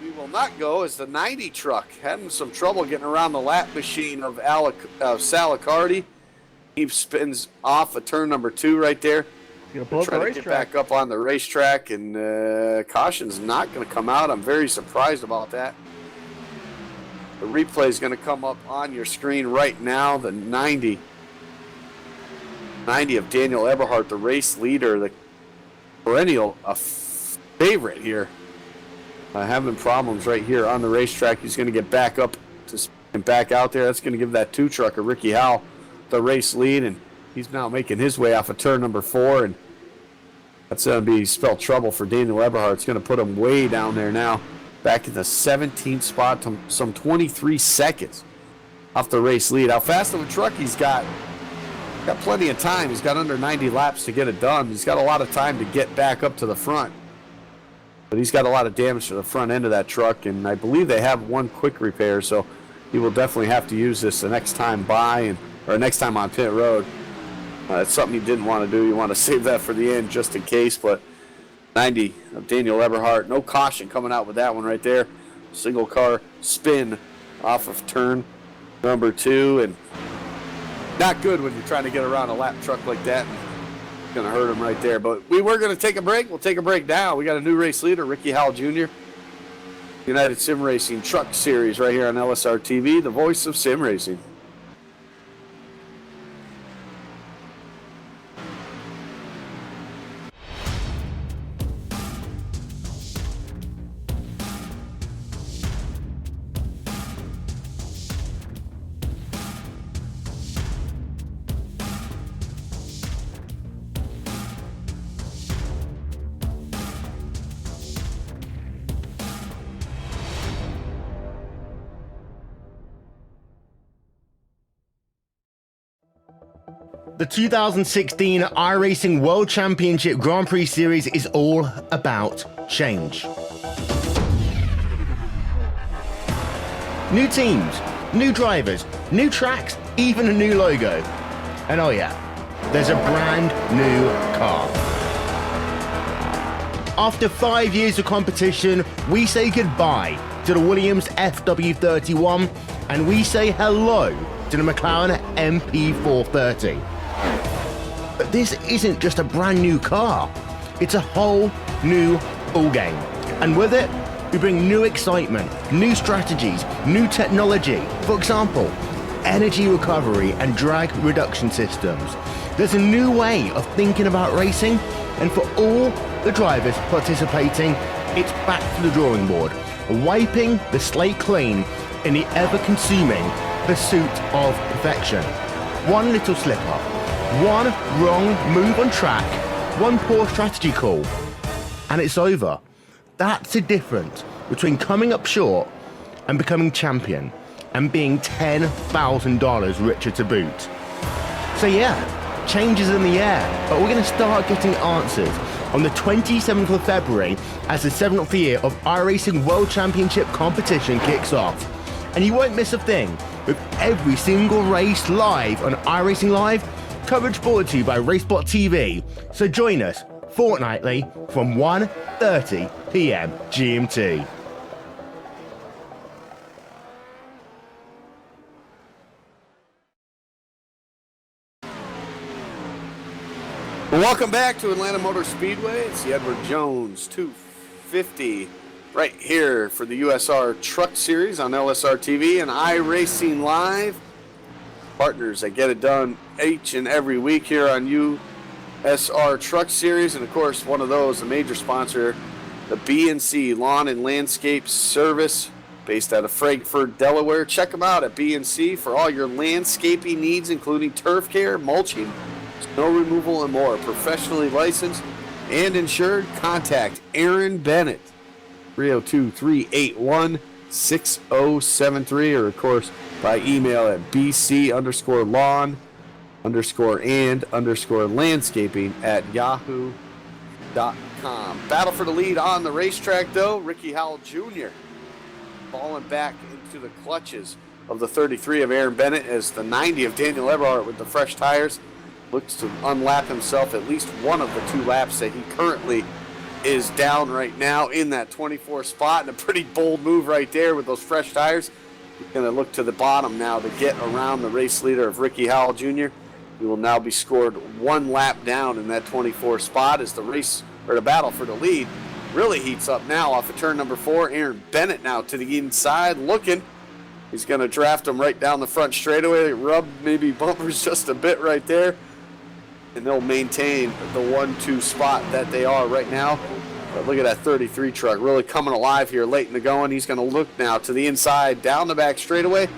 we will not go as the 90 truck having some trouble getting around the lap machine of Salicardi. He spins off of turn number 2 right there. Trying to get back up on the racetrack, and caution's not going to come out. I'm very surprised about that. The replay is going to come up on your screen right now. The 90 of Daniel Eberhardt, the race leader, the perennial favorite here. Having problems right here on the racetrack. He's going to get back up and back out there. That's going to give that 2 trucker, Ricky Howell, the race lead, and he's now making his way off of turn number 4, and that's going to be spell trouble for Daniel Eberhardt. It's going to put him way down there now, back in the 17th spot, some 23 seconds off the race lead. How fast of a truck he's got? Got plenty of time. He's got under 90 laps to get it done. He's got a lot of time to get back up to the front. But he's got a lot of damage to the front end of that truck, and I believe they have 1 quick repair, so he will definitely have to use this the next time by, or next time on pit road. It's something you didn't want to do. You want to save that for the end just in case, but 90 of Daniel Eberhardt. No caution coming out with that one right there. Single car spin off of turn number 2, and not good when you're trying to get around a lap truck like that. It's going to hurt him right there. But we were going to take a break. We'll take a break now. We got a new race leader, Ricky Howell Jr., United Sim Racing Truck Series right here on LSR-TV, the voice of sim racing. The 2016 iRacing World Championship Grand Prix Series is all about change. New teams, new drivers, new tracks, even a new logo. And oh yeah, there's a brand new car. After 5 years of competition, we say goodbye to the Williams FW31 and we say hello to the McLaren MP430. But this isn't just a brand new car, it's a whole new ballgame. And with it, we bring new excitement, new strategies, new technology. For example, energy recovery and drag reduction systems. There's a new way of thinking about racing, and for all the drivers participating, it's back to the drawing board, wiping the slate clean in the ever-consuming pursuit of perfection. One little slip-up, one wrong move on track, one poor strategy call, and it's over. That's the difference between coming up short and becoming champion and being $10,000 richer to boot. So yeah, change is in the air, but we're going to start getting answers on the 27th of February as the 7th year of iRacing World Championship competition kicks off. And you won't miss a thing, with every single race live on iRacing Live, coverage brought to you by Racebot TV. So join us fortnightly from 1:30 p.m. GMT. Welcome back to Atlanta Motor Speedway. It's the Edward Jones 250 right here for the USR Truck Series on LSRTV and iRacing Live. Partners that get it done each and every week here on USR Truck Series. And, of course, one of those, a major sponsor, the B&C Lawn and Landscape Service based out of Frankfort, Delaware. Check them out at B&C for all your landscaping needs, including turf care, mulching, snow removal, and more. Professionally licensed and insured. Contact Aaron Bennett, 302-381-6073, or, of course, by email at bc_lawn_landscaping@yahoo.com. Battle for the lead on the racetrack, though. Ricky Howell Jr. falling back into the clutches of the 33 of Aaron Bennett as the 90 of Daniel Eberhardt with the fresh tires looks to unlap himself at least one of the 2 laps that he currently is down right now in that 24 spot. And a pretty bold move right there with those fresh tires. He's going to look to the bottom now to get around the race leader of Ricky Howell Jr. He will now be scored 1 lap down in that 24 spot as the race, or the battle for the lead, really heats up now off of turn number 4. Aaron Bennett now to the inside looking. He's going to draft him right down the front straightaway, rub maybe bumpers just a bit right there, and they'll maintain the 1-2 spot that they are right now. But look at that 33 truck really coming alive here late in the going. He's going to look now to the inside, down the back straightaway.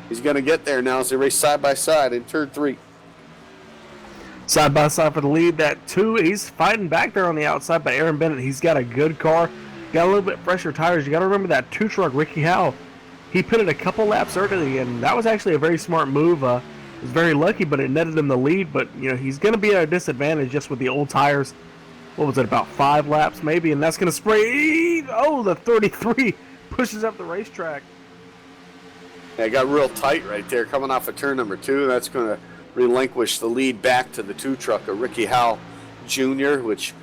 He's going to get there now as they race side by side in turn 3. Side by side for the lead. That 2, he's fighting back there on the outside, but Aaron Bennett, he's got a good car. Got a little bit fresher tires. You got to remember that 2 truck, Ricky Howell, he pitted a couple laps early, and that was actually a very smart move. Was very lucky, but it netted him the lead. But you know, he's going to be at a disadvantage just with the old tires. What was it, about 5 laps maybe? And that's going to spray. Oh, the 33 pushes up the racetrack. Yeah, it got real tight right there coming off of turn number 2. That's going to relinquish the lead back to the 2 truck of Ricky Howell Jr., which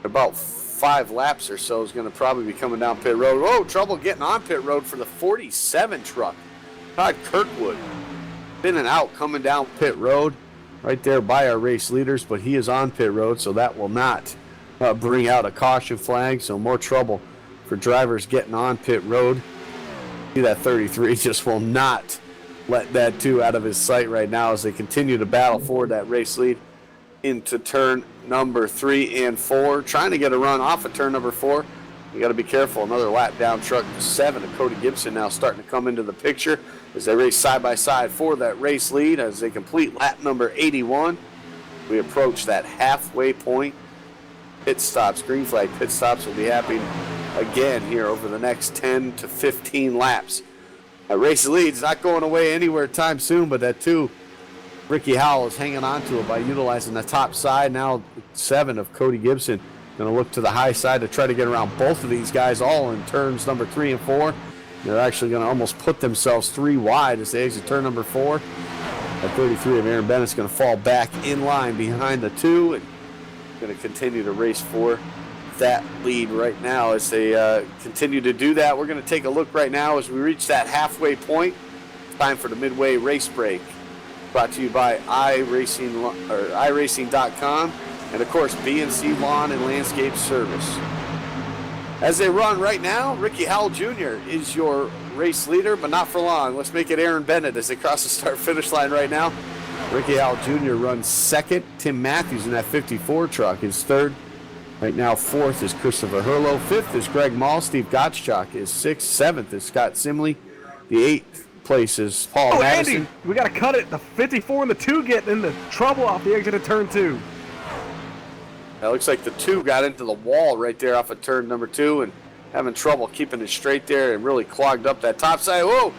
about 5 laps or so is going to probably be coming down pit road. Oh, trouble getting on pit road for the 47 truck. Todd Kirkwood. In and out coming down pit road right there by our race leaders, but he is on pit road, so that will not bring out a caution flag. So more trouble for drivers getting on pit road. See, that 33 just will not let that 2 out of his sight right now as they continue to battle for that race lead into turn number 3 and 4. Trying to get a run off of turn number 4. You got to be careful. Another lap down truck, 7 of Cody Gibson now starting to come into the picture as they race side by side for that race lead as they complete lap number 81. We approach that halfway point. Pit stops, green flag pit stops will be happening again here over the next 10 to 15 laps. That race lead's not going away anywhere time soon, but that 2, Ricky Howell, is hanging on to it by utilizing the top side. Now 7 of Cody Gibson going to look to the high side to try to get around both of these guys all in turns number 3 and 4. They're actually going to almost put themselves 3 wide as they exit turn number 4. That 33 of Aaron Bennett's going to fall back in line behind the 2 and going to continue to race for that lead right now as they continue to do that. We're going to take a look right now as we reach that halfway point. Time for the midway race break. Brought to you by iRacing.com and, of course, B&C Lawn and Landscape Service. As they run right now, Ricky Howell Jr. is your race leader, but not for long. Let's make it Aaron Bennett as they cross the start-finish line right now. Ricky Howell Jr. runs 2nd. Tim Matthews in that 54 truck is 3rd. Right now, 4th is Christopher Hurlow. 5th is Greg Mall. Steve Gottschalk is 6th. 7th is Scott Simley. The 8th place is Paul Madison. Andy, we got to cut it. The 54 and the 2 getting into trouble off the exit of turn 2. That looks like the 2 got into the wall right there off of turn number 2, and having trouble keeping it straight there and really clogged up that top side. Whoa!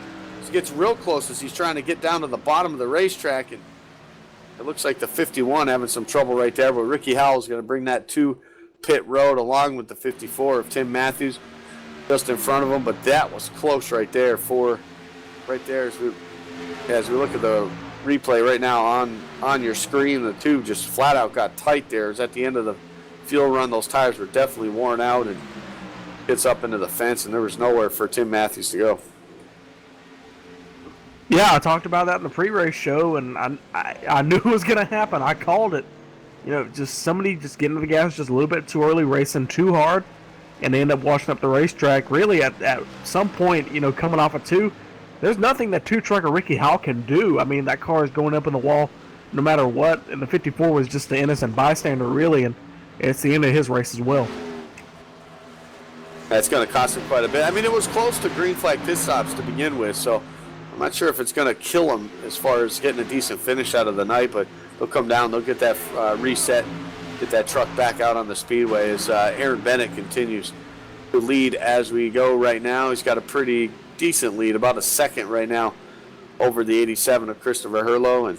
He gets real close as he's trying to get down to the bottom of the racetrack, and it looks like the 51 having some trouble right there, but Ricky Howell is going to bring that to pit road along with the 54 of Tim Matthews just in front of him, but that was close right there as we look at the replay right now on your screen. The two just flat out got tight there. It was at the end of the field run. Those tires were definitely worn out and gets up into the fence, and there was nowhere for Tim Matthews to go. Yeah, I talked about that in the pre-race show, and I knew it was going to happen. I called it. Just somebody just getting to the gas just a little bit too early, racing too hard, and they end up washing up the racetrack. Really, at some point, coming off of 2, there's nothing that 2-trucker Ricky Howell can do. I mean, that car is going up in the wall no matter what, and the 54 was just the innocent bystander, really, and it's the end of his race as well. That's going to cost him quite a bit. I mean, it was close to green flag pit stops to begin with, so I'm not sure if it's going to kill him as far as getting a decent finish out of the night, but they'll come down, they'll get that reset, get that truck back out on the speedway as Aaron Bennett continues to lead as we go right now. He's got a pretty decent lead, about a second right now over the 87 of Christopher Herlo, and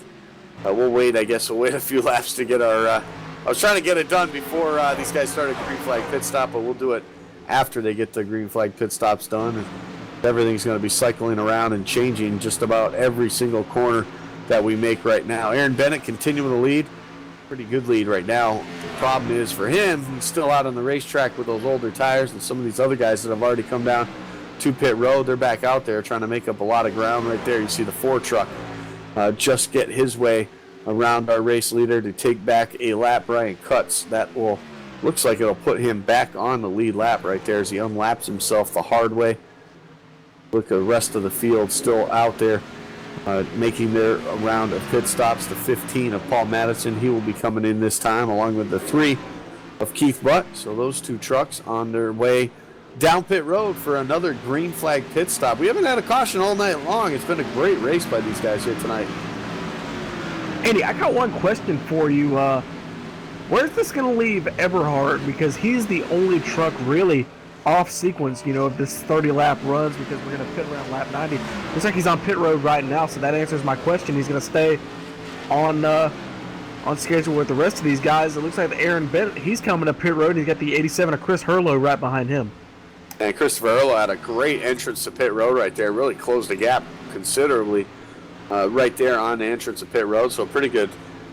we'll wait a few laps to get our I was trying to get it done before these guys started green flag pit stop, but we'll do it after they get the green flag pit stops done, and everything's going to be cycling around and changing just about every single corner that we make right now. Aaron Bennett continuing to lead. Pretty good lead right now. The problem is for him, he's still out on the racetrack with those older tires, and some of these other guys that have already come down to pit road, they're back out there trying to make up a lot of ground right there. You see the 4 truck just get his way around our race leader to take back a lap. Brian Cutts, looks like it'll put him back on the lead lap right there as he unlaps himself the hard way. Look at the rest of the field still out there making their round of pit stops. The 15 of Paul Madison, he will be coming in this time along with the 3 of Keith Butt. So those 2 trucks on their way down pit road for another green flag pit stop. We haven't had a caution all night long. It's been a great race by these guys here tonight. Andy, I got one question for you. Where's this going to leave Eberhard? Because he's the only truck really off sequence, of this 30 lap runs, because we're going to pit around lap 90. Looks like he's on pit road right now, so that answers my question. He's going to stay on schedule with the rest of these guys. It looks like Aaron Bennett, he's coming up pit road, and he's got the 87 of Chris Herlo right behind him. And Christopher Herlo had a great entrance to pit road right there, really closed the gap considerably right there on the entrance of pit road, so pretty good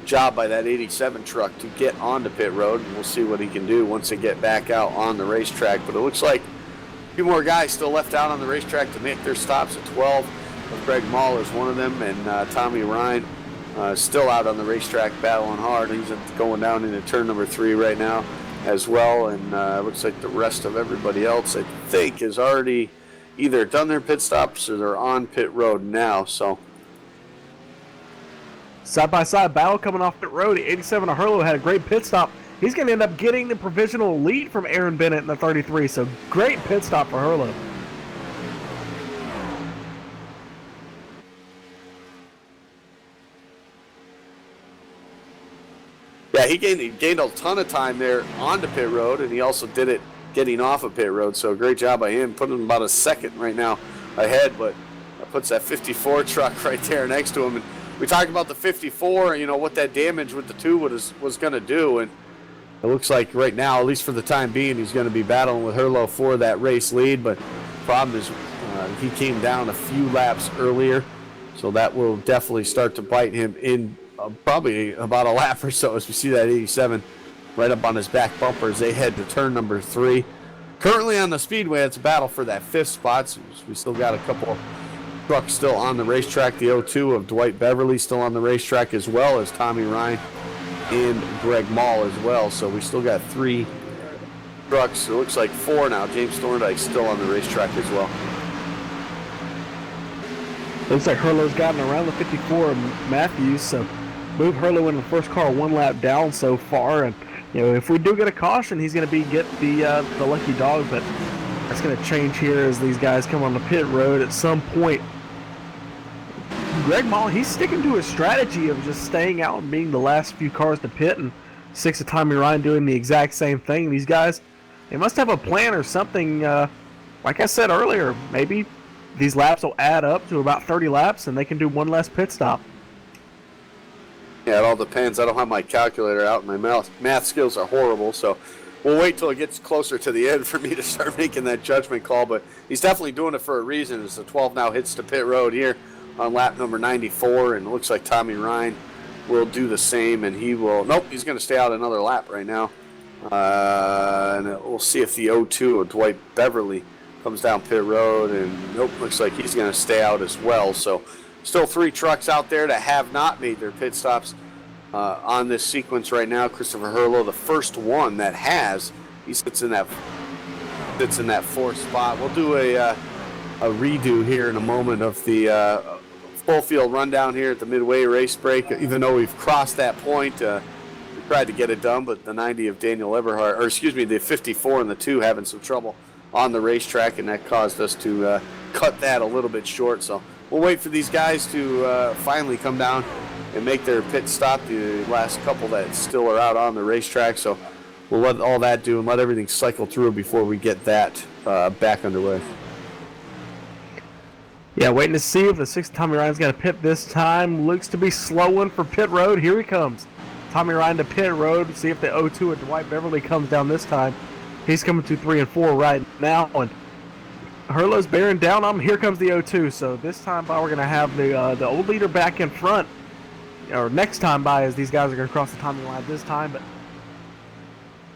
job by that 87 truck to get onto pit road, and we'll see what he can do once they get back out on the racetrack. But it looks like a few more guys still left out on the racetrack to make their stops at 12. Greg Mahler is one of them, and Tommy Ryan still out on the racetrack battling hard. He's going down into turn number 3 right now as well, and looks like the rest of everybody else, I think, has already either done their pit stops or they're on pit road now. So side-by-side battle coming off pit road. 87 of Herlo had a great pit stop. He's going to end up getting the provisional lead from Aaron Bennett in the 33, so great pit stop for Herlo. Yeah, he gained a ton of time there onto pit road, and he also did it getting off of pit road, so great job by him, putting him about a second right now ahead, but puts that 54 truck right there next to him. And we talked about the 54, what that damage with the 2 was going to do, and it looks like right now, at least for the time being, he's going to be battling with Herlo for that race lead, but the problem is he came down a few laps earlier, so that will definitely start to bite him in probably about a lap or so as we see that 87 right up on his back bumper as they head to turn number 3. Currently on the speedway, it's a battle for that 5th spot, so we still got a couple trucks still on the racetrack. The 02 of Dwight Beverly still on the racetrack, as well as Tommy Ryan and Greg Mall as well. So we still got 3 trucks. It looks like 4 now. James Thorndike still on the racetrack as well. Looks like Herlo's gotten around the 54 of Matthews, so move Herlo in the first car 1 lap down so far. And if we do get a caution, he's going to get the lucky dog, but that's going to change here as these guys come on the pit road at some point. Greg Mall, he's sticking to his strategy of just staying out and being the last few cars to pit, and 6 of Tommy Ryan doing the exact same thing. These guys, They must have a plan or something. Like I said earlier, maybe these laps will add up to about 30 laps and they can do one less pit stop. Yeah, it all depends. I don't have my calculator out, and my math skills are horrible, so we'll wait till it gets closer to the end for me to start making that judgment call. But he's definitely doing it for a reason. As the 12 now hits to pit road here on lap number 94, and it looks like Tommy Ryan will do the same, and he will. Nope, he's going to stay out another lap right now. And we'll see if the 02 of Dwight Beverly comes down pit road, and nope, looks like he's going to stay out as well. So still 3 trucks out there that have not made their pit stops on this sequence right now. Christopher Herlo, the first one that has. He sits in that 4th spot. We'll do a redo here in a moment of the full field rundown here at the midway race break. Even though we've crossed that point, we tried to get it done, but the 90 of Daniel Eberhardt, or excuse me, the 54 and the 2 having some trouble on the racetrack, and that caused us to cut that a little bit short. So we'll wait for these guys to finally come down and make their pit stop, the last couple that still are out on the racetrack. So we'll let all that do and let everything cycle through before we get that back underway. Yeah, waiting to see if the 6th Tommy Ryan's going to pit this time. Looks to be slowing for pit road. Here he comes. Tommy Ryan to pit road. See if the 02 of Dwight Beverly comes down this time. He's coming to 3 and 4 right now, and Herlo's bearing down on him. Here comes the 02. So this time by, we're going to have the old leader back in front, or next time by, as these guys are going to cross the Tommy line this time. But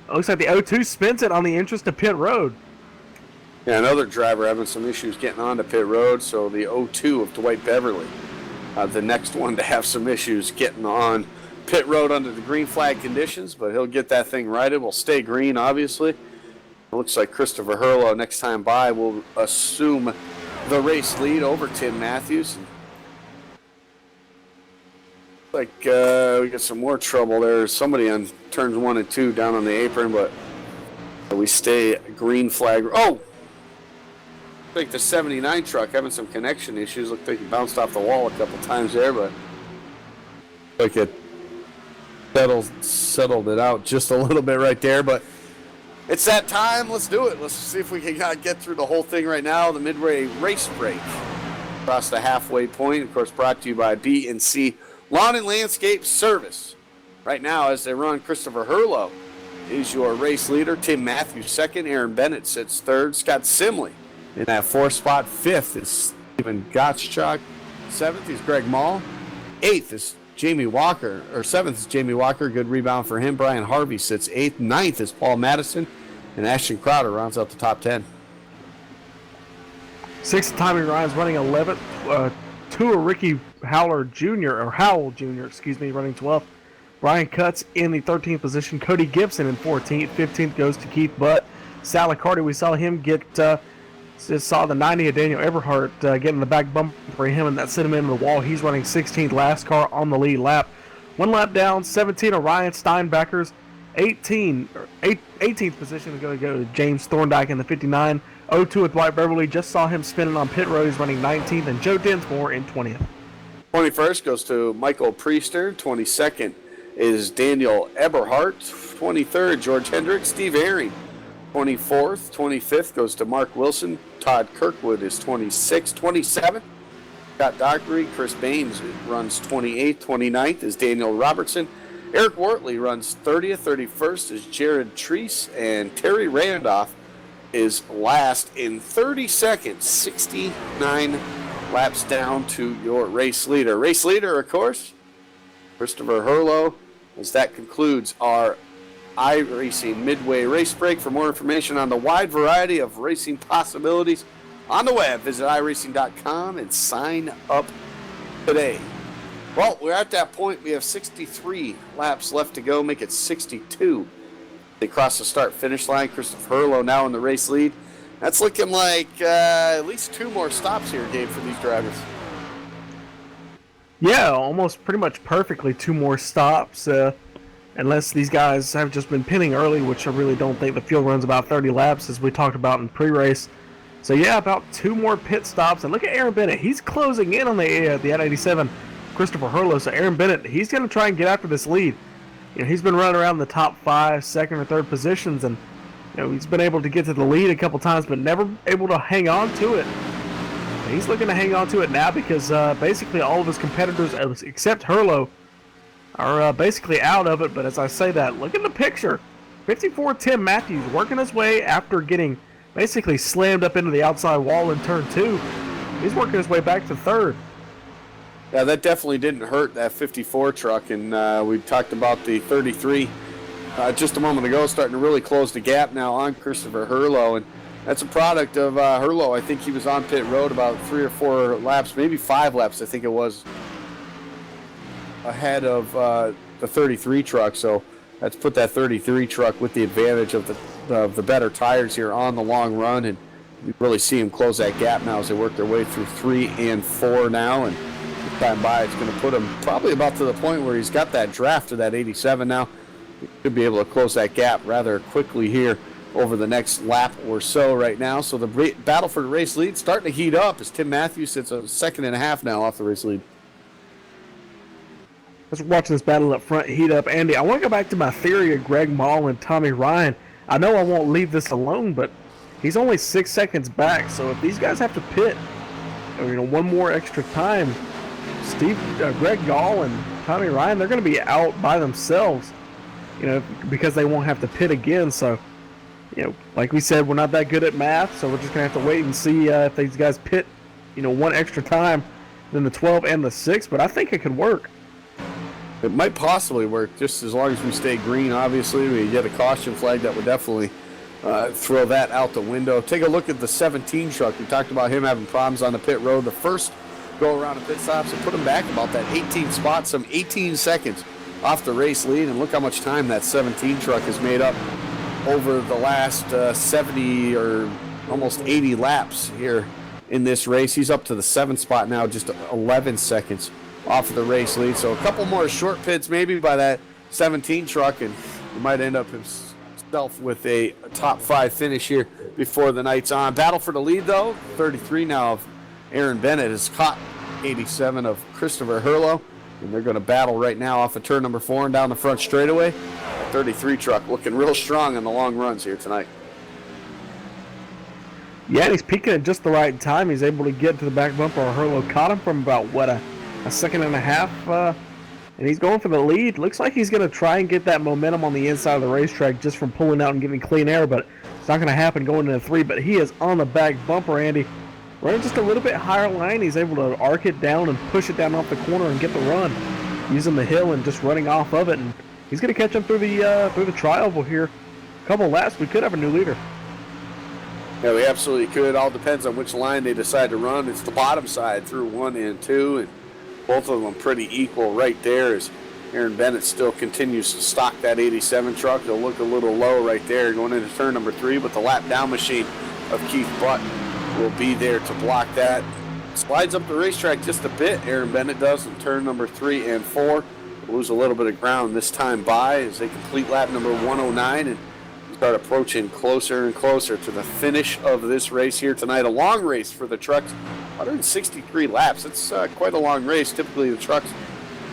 it looks like the 02 spins it on the entrance to pit road. Yeah, another driver having some issues getting onto pit road. So the 02 of Dwight Beverly, the next one to have some issues getting on pit road under the green flag conditions, but he'll get that thing righted. We'll stay green, obviously. It looks like Christopher Herlo next time by will assume the race lead over Tim Matthews. Like we got some more trouble there. Somebody on turns 1 and 2 down on the apron, but we stay green flag. Oh! I think the 79 truck having some connection issues. Looked like he bounced off the wall a couple times there, but like it settled it out just a little bit right there. But it's that time. Let's do it. Let's see if we can get through the whole thing right now. The midway race break across the halfway point. Of course, brought to you by B&C Lawn and Landscape Service. Right now, as they run, Christopher Herlo is your race leader. Tim Matthews second. Aaron Bennett sits third. Scott Simley in that 4th spot. 5th is Stephen Gottschalk. 7th is Greg Mall. 8th is Jamie Walker, or 7th is Jamie Walker. Good rebound for him. Brian Harvey sits 8th. 9th is Paul Madison. And Ashton Crowder rounds out the top 10. 6th Tommy Ryan's running 11th. 2 are Ricky Howell Jr., running 12th. Brian Cutts in the 13th position. Cody Gibson in 14th. 15th goes to Keith Butt. Sal Accardi, we saw him get, saw the 90 of Daniel Eberhardt getting the back bump for him, and that sent him into the wall. He's running 16th, last car on the lead lap. 1 lap down, 17 of Ryan Steinbachers. 18th position is going to go to James Thorndike in the 59. 02 with Dwight Beverly. Just saw him spinning on pit road. He's running 19th, and Joe Dinsmore in 20th. 21st goes to Michael Priester. 22nd is Daniel Eberhardt. 23rd, George Hendricks. Steve Herring, 24th. 25th goes to Mark Wilson. Todd Kirkwood is 26th. 27th, Scott Dockery. Chris Baines runs 28th. 29th is Daniel Robertson. Eric Wortley runs 30th. 31st is Jared Treese. And Terry Randolph is last in 30 seconds. 69 laps down to your race leader. Race leader, of course, Christopher Herlo. As that concludes our iRacing Midway Race Break. For more information on the wide variety of racing possibilities on the web, visit iRacing.com and sign up today. Well, we're at that point. We have 63 laps left to go, make it 62. They cross the start-finish line. Christopher Herlo now in the race lead. That's looking like at least 2 more stops here, Gabe, for these drivers. Yeah, almost pretty much perfectly 2 more stops. Unless these guys have just been pinning early, which I really don't think. The field runs about 30 laps, as we talked about in pre-race. So yeah, about 2 more pit stops. And look at Aaron Bennett. He's closing in on the at-87 Christopher Herlo. So Aaron Bennett, he's going to try and get after this lead. You know, he's been running around the top 5, second or third positions, and He's been able to get to the lead a couple times, but never able to hang on to it. He's looking to hang on to it now because basically all of his competitors, except Herlo, are basically out of it. But as I say that, look at the picture. 54 Tim Matthews working his way after getting basically slammed up into the outside wall in turn 2. He's working his way back to third. Yeah, that definitely didn't hurt that 54 truck, and we talked about the 33 just a moment ago, starting to really close the gap now on Christopher Herlo, and that's a product of Herlo. I think he was on pit road about 3 or 4 laps, maybe 5 laps, I think it was, ahead of the 33 truck, so that's put that 33 truck with the advantage of the better tires here on the long run, and you really see him close that gap now as they work their way through 3 and 4 now, and time by, it's going to put him probably about to the point where he's got that draft to that 87 now. He should be able to close that gap rather quickly here over the next lap or so right now. So the battle for the race lead starting to heat up as Tim Matthews sits a second and a half now off the race lead. Let's watch this battle up front heat up. Andy, I want to go back to my theory of Greg Maul and Tommy Ryan. I know I won't leave this alone, but he's only 6 seconds back. So if these guys have to pit, one more extra time, Greg Gall and Tommy Ryan, they're going to be out by themselves, because they won't have to pit again. So, like we said, we're not that good at math, so we're just going to have to wait and see if these guys pit, one extra time than the 12 and the 6, but I think it could work. It might possibly work, just as long as we stay green. Obviously, we get a caution flag that would definitely throw that out the window. Take a look at the 17 truck. We talked about him having problems on the pit road. The first go around the pit stops and put him back about that 18th spot, some 18 seconds off the race lead, and look how much time that 17 truck has made up over the last 70 or almost 80 laps here in this race. He's up to the 7th spot now, just 11 seconds off of the race lead. So a couple more short pits maybe by that 17 truck, and he might end up himself with a top 5 finish here before the night's on. Battle for the lead though, 33 now of Aaron Bennett has caught 87 of Christopher Herlo, and they're going to battle right now off of turn number 4 and down the front straightaway. 33 truck looking real strong in the long runs here tonight. Yeah, and he's peaking at just the right time. He's able to get to the back bumper. Herlo caught him from about, a second and a half, and he's going for the lead. Looks like he's going to try and get that momentum on the inside of the racetrack just from pulling out and getting clean air, but it's not going to happen going into 3, but he is on the back bumper, Andy. Running just a little bit higher line, he's able to arc it down and push it down off the corner and get the run, using the hill and just running off of it. And he's going to catch him through the tri-oval here. A couple laps, we could have a new leader. Yeah, we absolutely could. All depends on which line they decide to run. It's the bottom side through 1 and 2, and both of them pretty equal right there as Aaron Bennett still continues to stock that 87 truck. They'll look a little low right there going into turn number 3, but the lap down machine of Keith Butt will be there to block that. Slides up the racetrack just a bit, Aaron Bennett does, in turn number 3 and 4. We'll lose a little bit of ground this time by as they complete lap number 109 and start approaching closer and closer to the finish of this race here tonight. A long race for the trucks, 163 laps. It's quite a long race. Typically the trucks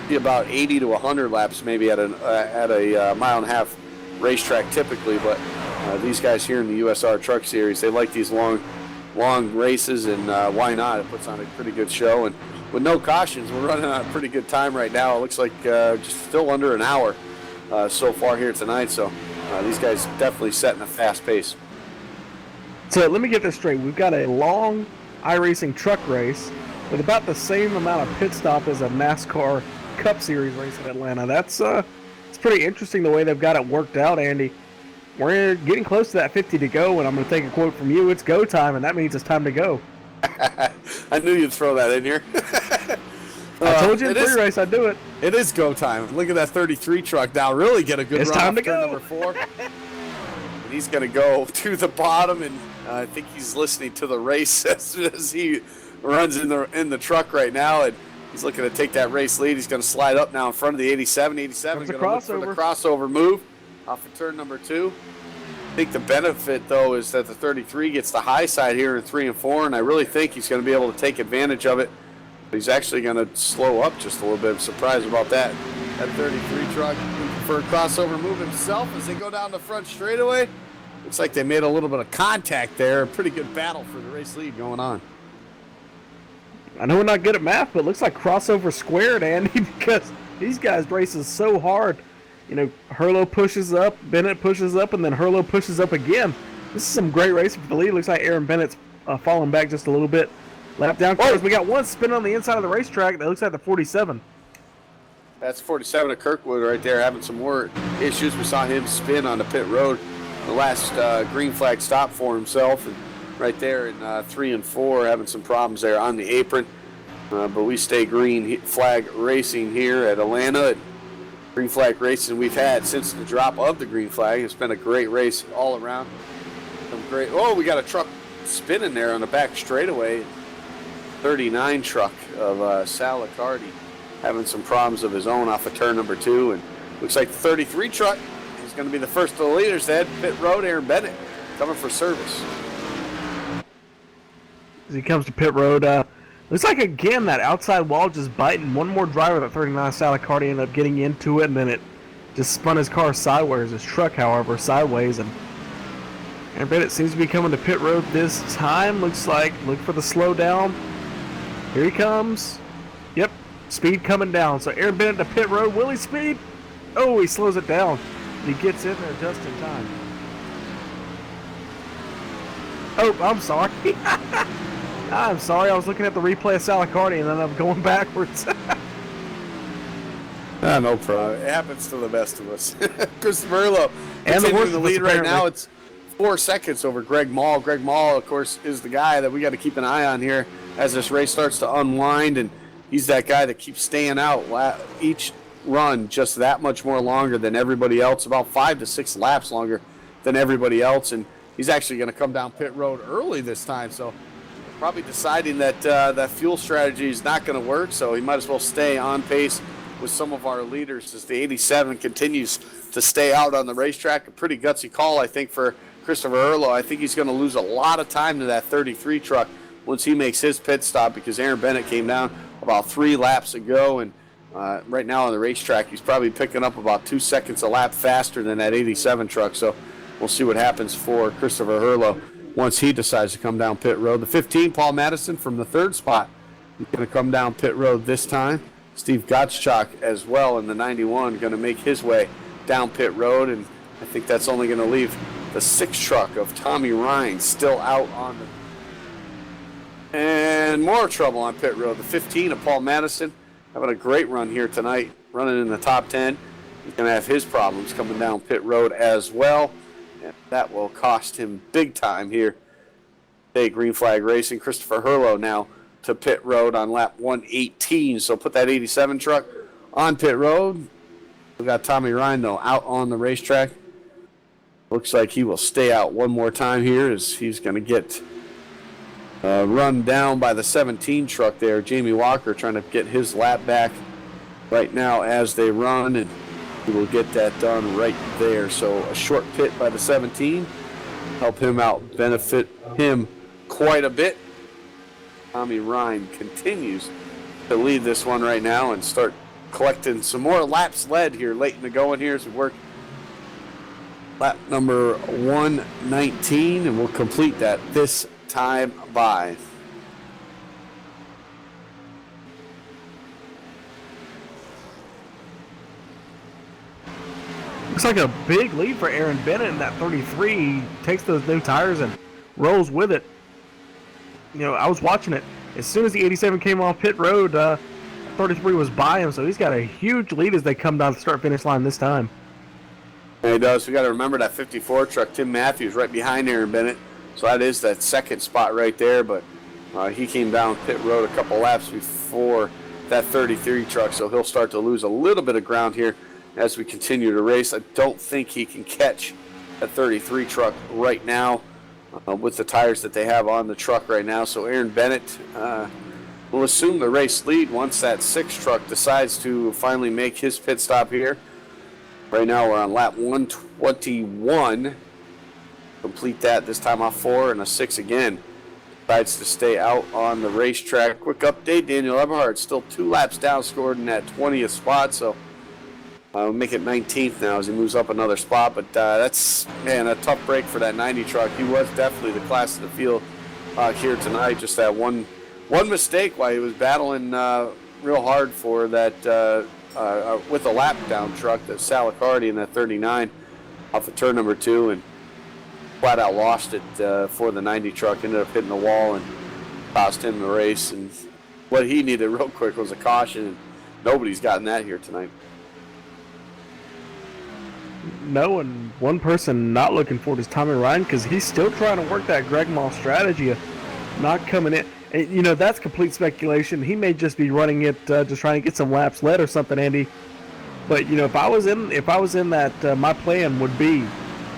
be about 80 to 100 laps maybe at a mile and a half racetrack typically, but these guys here in the USR Truck Series, they like these long races, and why not? It puts on a pretty good show, and with no cautions, we're running on a pretty good time right now. It looks like just still under an hour so far here tonight, so these guys definitely setting a fast pace. So let me get this straight. We've got a long iRacing truck race with about the same amount of pit stop as a NASCAR Cup Series race in Atlanta. That's it's pretty interesting the way they've got it worked out, Andy. We're getting close to that 50 to go, and I'm going to take a quote from you. It's go time, and that means it's time to go. I knew you'd throw that in here. I told you in pre-race I'd do it. It is go time. Look at that 33 truck now. Really get a good run time to turn go. number 4. And he's going to go to the bottom, and I think he's listening to the race as he runs in the truck right now, and he's looking to take that race lead. He's going to slide up now in front of the 87. 87 going to look for the crossover move off of turn number 2. I think the benefit, though, is that the 33 gets the high side here in 3 and 4, and I really think he's going to be able to take advantage of it. He's actually going to slow up just a little bit. I'm surprised about that. That 33 truck for a crossover move himself as they go down the front straightaway. Looks like they made a little bit of contact there. Pretty good battle for the race lead going on. I know we're not good at math, but it looks like crossover squared, Andy, because these guys racing so hard. You know, Herlo pushes up, Bennett pushes up, and then Herlo pushes up again. This is some great racing for the lead. Looks like Aaron Bennett's falling back just a little bit. Lap down cars. We got one spin on the inside of the racetrack. That looks like the 47. That's 47 of Kirkwood right there, having some more issues. We saw him spin on the pit road. The last green flag stop for himself. And right there in 3 and 4, having some problems there on the apron. But we stay green flag racing here at Atlanta. Green flag racing we've had since the drop of the green flag. It's been a great race all around. Some great. Oh, we got a truck spinning there on the back straightaway. 39 truck of Sal Liccardi having some problems of his own off of turn number 2. And looks like the 33 truck is going to be the first of the leaders. They had pit road. Aaron Bennett coming for service. As he comes to pit road, looks like again that outside wall just biting. One more driver, that 39 Sal Liccardi, ended up getting into it, and then it just spun his car sideways. His truck, however, sideways, and Aaron Bennett seems to be coming to pit road this time. Looks like, look for the slowdown. Here he comes. Yep, speed coming down. So Aaron Bennett to pit road. Will he speed? Oh, he slows it down. He gets in there just in time. Oh, I'm sorry. I'm sorry. I was looking at the replay of Sal Liccardi, and then I'm going backwards. No problem. It happens to the best of us. Christopher Herlo And the continuing horse the lead right now. It's 4 seconds over Greg Mall. Greg Mall, of course, is the guy that we got to keep an eye on here as this race starts to unwind, and he's that guy that keeps staying out each run just that much more longer than everybody else, about 5 to 6 laps longer than everybody else, and he's actually going to come down pit road early this time, so probably deciding that that fuel strategy is not going to work, so he might as well stay on pace with some of our leaders as the 87 continues to stay out on the racetrack. A pretty gutsy call, I think, for Christopher Herlo. I think he's going to lose a lot of time to that 33 truck once he makes his pit stop, because Aaron Bennett came down about 3 laps ago, and right now on the racetrack he's probably picking up about 2 seconds a lap faster than that 87 truck, so we'll see what happens for Christopher Herlo once he decides to come down pit road. The 15, Paul Madison, from the 3rd spot, he's going to come down pit road this time. Steve Gottschalk as well in the 91 going to make his way down pit road, and I think that's only going to leave the 6 truck of Tommy Ryan still out on the... And more trouble on pit road. The 15 of Paul Madison having a great run here tonight, running in the top 10. He's going to have his problems coming down pit road as well, and that will cost him big time here. Hey, green flag racing. Christopher Herlo now to pit road on lap 118. So put that 87 truck on pit road. We got Tommy Ryan, though, out on the racetrack. Looks like he will stay out one more time here as he's going to get run down by the 17 truck there. Jamie Walker trying to get his lap back right now as they run, and he will get that done right there. So a short pit by the 17. Help him out, benefit him quite a bit. Tommy Ryan continues to lead this one right now and start collecting some more laps led here late in the going here as we work lap number 119, and we'll complete that this time by. Looks like a big lead for Aaron Bennett in that 33. He takes those new tires and rolls with it. You know, I was watching it. As soon as the 87 came off pit road, 33 was by him, so he's got a huge lead as they come down the start-finish line this time. And he does. We got to remember that 54 truck, Tim Matthews, right behind Aaron Bennett. So that is that second spot right there, but he came down pit road a couple laps before that 33 truck, so he'll start to lose a little bit of ground here as we continue to race. I don't think he can catch that 33 truck right now with the tires that they have on the truck right now. So Aaron Bennett will assume the race lead once that 6 truck decides to finally make his pit stop here. Right now we're on lap 121. Complete that this time off 4 and a 6 again. Decides to stay out on the racetrack. Quick update, Daniel Eberhard still 2 laps down, scored in that 20th spot, so Make it 19th now as he moves up another spot. But that's, man, a tough break for that 90 truck. He was definitely the class of the field here tonight. Just that one mistake while he was battling real hard for that with a lap down truck, that Salicardi in that 39 off of turn number 2, and flat out lost it for the 90 truck. Ended up hitting the wall and cost him the race. And what he needed real quick was a caution, and nobody's gotten that here tonight. No, and one person not looking forward is Tommy Ryan, because he's still trying to work that Greg Moss strategy of not coming in. And, you know, that's complete speculation. He may just be running it just trying to get some laps led or something, Andy. But, you know, if I was in that, my plan would be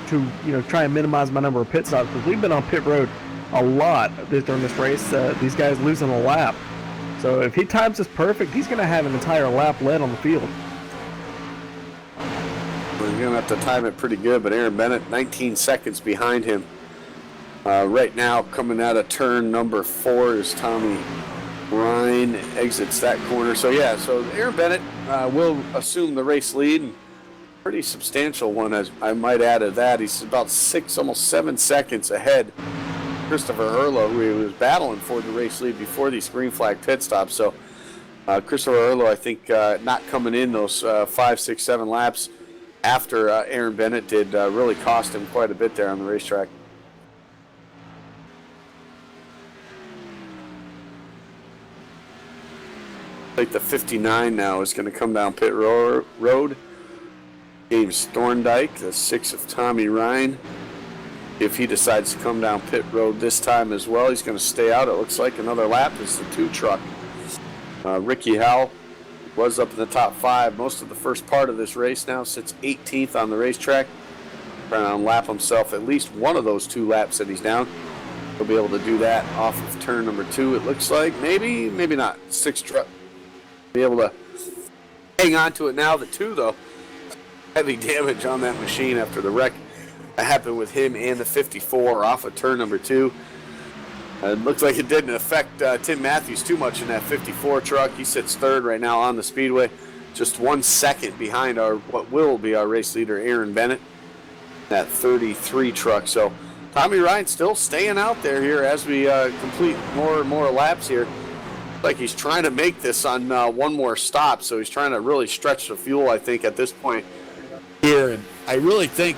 to, you know, try and minimize my number of pit stops, because we've been on pit road a lot during this race. These guys losing a lap. So if he times this perfect, he's going to have an entire lap led on the field. We're going to have to time it pretty good, but Aaron Bennett 19 seconds behind him. Right now, coming out of turn number 4 is Tommy Ryan, exits that corner. So, yeah, so Aaron Bennett will assume the race lead. Pretty substantial one, as I might add to that. He's about 6, almost 7 seconds ahead Christopher Hurlo, who he was battling for the race lead before these green flag pit stops. So Christopher Hurlo, I think, not coming in those 5, 6, 7 laps after Aaron Bennett did really cost him quite a bit there on the racetrack. Like the 59 now is going to come down pit road. James Thorndike, the 6 of Tommy Ryan. If he decides to come down pit road this time as well, he's going to stay out. It looks like another lap is the 2 truck. Ricky Howell was up in the top 5 most of the first part of this race. Now sits 18th on the racetrack. Trying to lap himself at least one of those 2 laps that he's down. He'll be able to do that off of turn number 2, it looks like. Maybe not. 6 truck. Be able to hang on to it now. The 2, though, heavy damage on that machine after the wreck that happened with him and the 54 off of turn number 2. It looks like it didn't affect Tim Matthews too much in that 54 truck. He sits 3rd right now on the speedway, just 1 second behind what will be our race leader, Aaron Bennett, that 33 truck. So Tommy Ryan still staying out there here as we complete more and more laps here. Like he's trying to make this on one more stop, so he's trying to really stretch the fuel, I think, at this point here. And I really think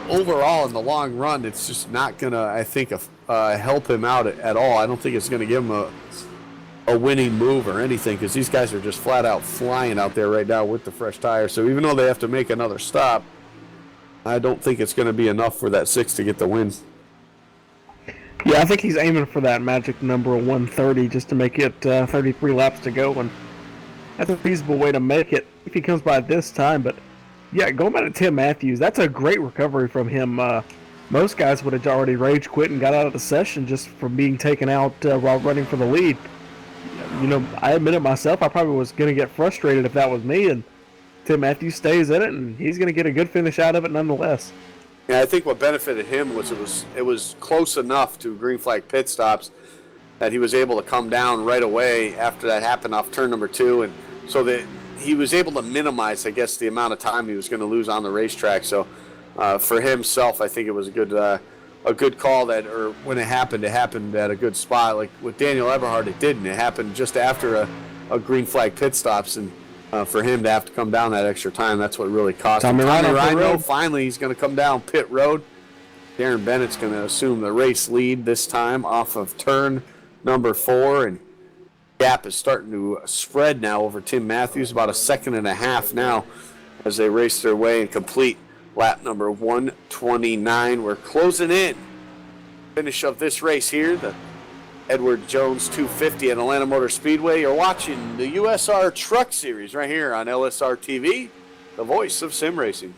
overall in the long run, it's just not going to, I think, help him out at all. I don't think it's going to give him a winning move or anything, because these guys are just flat out flying out there right now with the fresh tires. So even though they have to make another stop, I don't think it's going to be enough for that 6 to get the win. Yeah, I think he's aiming for that magic number of 130 just to make it 33 laps to go, and that's a feasible way to make it if he comes by this time. But yeah, going back to Tim Matthews, that's a great recovery from him. Most guys would have already rage quit and got out of the session just from being taken out while running for the lead. You know, I admit it myself, I probably was going to get frustrated if that was me, and Tim Matthews stays in it, and he's going to get a good finish out of it nonetheless. Yeah, I think what benefited him was it was close enough to green flag pit stops that he was able to come down right away after that happened off turn number 2, and so that he was able to minimize, I guess, the amount of time he was going to lose on the racetrack. So for himself, I think it was a good call that, or when it happened at a good spot. Like with Daniel Eberhard, it didn't. It happened just after a green flag pit stops, and for him to have to come down that extra time, that's what really cost him. Tommy Ryan, finally, he's going to come down pit road. Aaron Bennett's going to assume the race lead this time off of turn number 4, and gap is starting to spread now over Tim Matthews, about 1.5 seconds now as they race their way and complete lap number 129. We're closing in. Finish of this race here, the Edward Jones 250 at Atlanta Motor Speedway. You're watching the USR Truck Series right here on LSRTV, the voice of sim racing.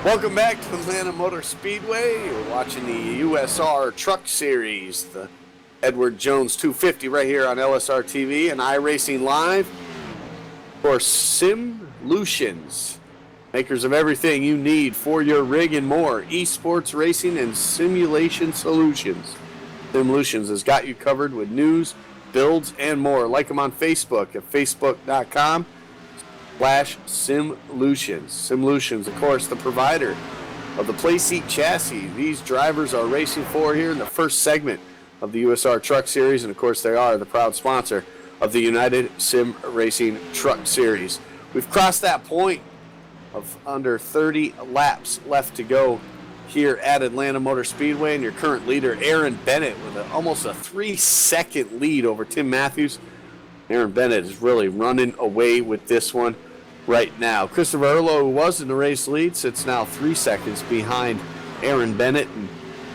Welcome back to Atlanta Motor Speedway. You're watching the USR Truck Series, the Edward Jones 250 right here on LSRTV and iRacing Live for Simlutions, makers of everything you need for your rig and more, esports racing and simulation solutions. Simlutions has got you covered with news, builds, and more. Like them on Facebook at facebook.com/Simlutions. Simlutions, of course, the provider of the Playseat chassis these drivers are racing for here in the first segment of the USR Truck Series, and of course they are the proud sponsor of the United Sim Racing Truck Series. We've crossed that point of under 30 laps left to go here at Atlanta Motor Speedway, and your current leader, Aaron Bennett, with almost a 3-second lead over Tim Matthews. Aaron Bennett is really running away with this one right now. Christopher Erlo, who was in the race lead, sits now 3 seconds behind Aaron Bennett, and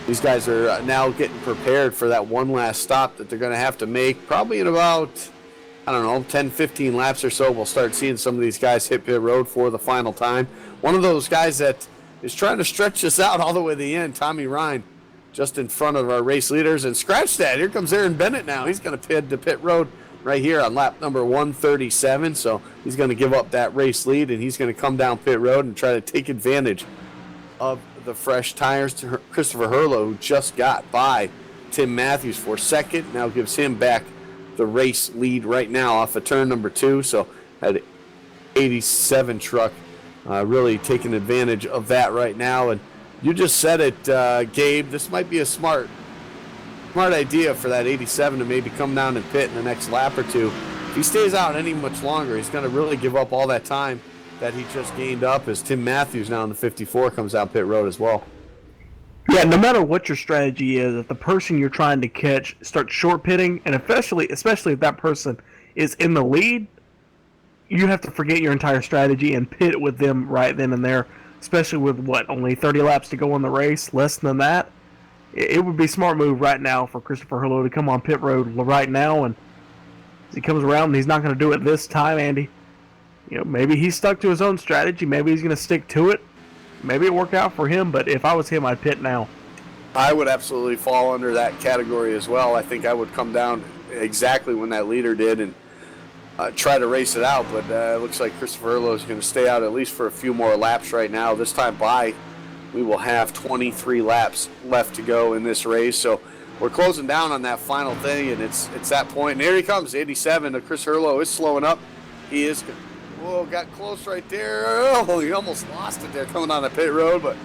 these guys are now getting prepared for that one last stop that they're going to have to make. Probably in about, 10, 15 laps or so, we'll start seeing some of these guys hit pit road for the final time. One of those guys that is trying to stretch this out all the way to the end, Tommy Ryan, just in front of our race leaders. And scratch that, here comes Aaron Bennett now. He's going to head to pit road right here on lap number 137. So he's going to give up that race lead, and he's going to come down pit road and try to take advantage of the fresh tires. To Christopher Herlo, who just got by Tim Matthews for second, now gives him back the race lead right now off of turn number 2. So that 87 truck really taking advantage of that right now. And you just said it, Gabe, this might be a smart idea for that 87 to maybe come down and pit in the next lap or two. If he stays out any much longer, he's going to really give up all that time that he just gained up as Tim Matthews now in the 54 comes out pit road as well. Yeah, no matter what your strategy is, if the person you're trying to catch starts short pitting, and especially if that person is in the lead, you have to forget your entire strategy and pit with them right then and there, especially with, only 30 laps to go in the race, less than that. It would be a smart move right now for Christopher Herlo to come on pit road right now, and as he comes around, and he's not going to do it this time, Andy. Maybe he's stuck to his own strategy. Maybe he's going to stick to it. Maybe it worked out for him, but if I was him, I'd pit now. I would absolutely fall under that category as well. I think I would come down exactly when that leader did and try to race it out, but it looks like Christopher Erlo is going to stay out at least for a few more laps right now. This time by, we will have 23 laps left to go in this race, so we're closing down on that final thing, and it's that point. And here he comes, 87. Chris Erlo is slowing up. He is, got close right there. Oh, he almost lost it there coming on the pit road, but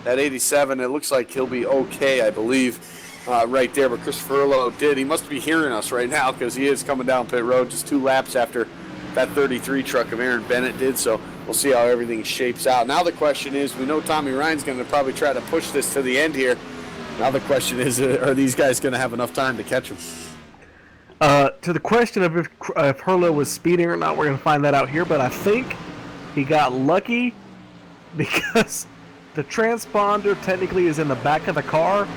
that 87, it looks like he'll be okay, I believe. Right there, but Christopher Erlo did. He must be hearing us right now because he is coming down pit road just 2 laps after that 33 truck of Aaron Bennett did. So we'll see how everything shapes out. Now the question is, we know Tommy Ryan's going to probably try to push this to the end here. Now the question is, are these guys going to have enough time to catch him? To the question of if Herlo was speeding or not, we're going to find that out here. But I think he got lucky because the transponder technically is in the back of the car.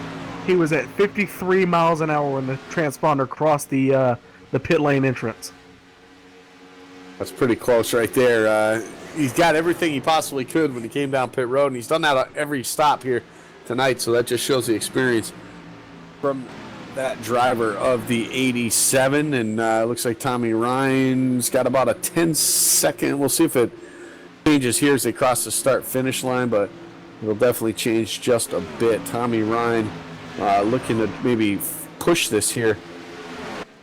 He was at 53 miles an hour when the transponder crossed the pit lane entrance. That's pretty close right there. He's got everything he possibly could when he came down pit road, and he's done that at every stop here tonight, so that just shows the experience from that driver of the 87. And looks like Tommy Ryan's got about a 10-second. We'll see if it changes here as they cross the start-finish line, but it'll definitely change just a bit. Tommy Ryan looking to maybe push this here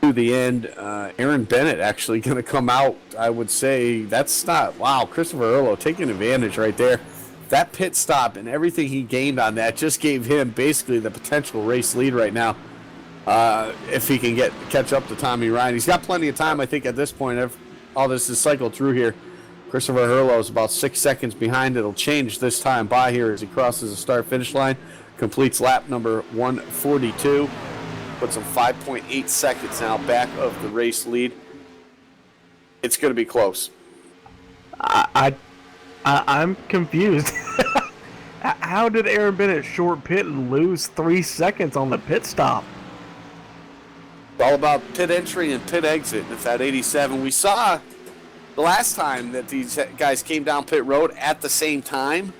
to the end. Aaron Bennett actually going to come out, I would say. That's not, wow, Christopher Erlo taking advantage right there. That pit stop and everything he gained on that just gave him basically the potential race lead right now. If he can catch up to Tommy Ryan. He's got plenty of time, I think, at this point. If all this is cycled through here. Christopher Herlo is about 6 seconds behind. It'll change this time by here as he crosses the start-finish line. Completes lap number 142. Puts him 5.8 seconds now back of the race lead. It's going to be close. I'm confused. How did Aaron Bennett short pit and lose 3 seconds on the pit stop? It's all about pit entry and pit exit. It's that 87. We saw the last time that these guys came down pit road at the same time,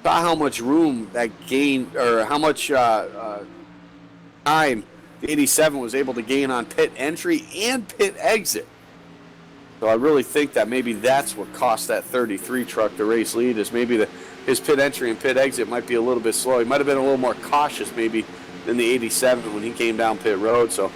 saw how much room that gain, or how much time the 87 was able to gain on pit entry and pit exit. So I really think that maybe that's what cost that 33 truck the race lead, is maybe his pit entry and pit exit might be a little bit slow. He might have been a little more cautious maybe than the 87 when he came down pit road. So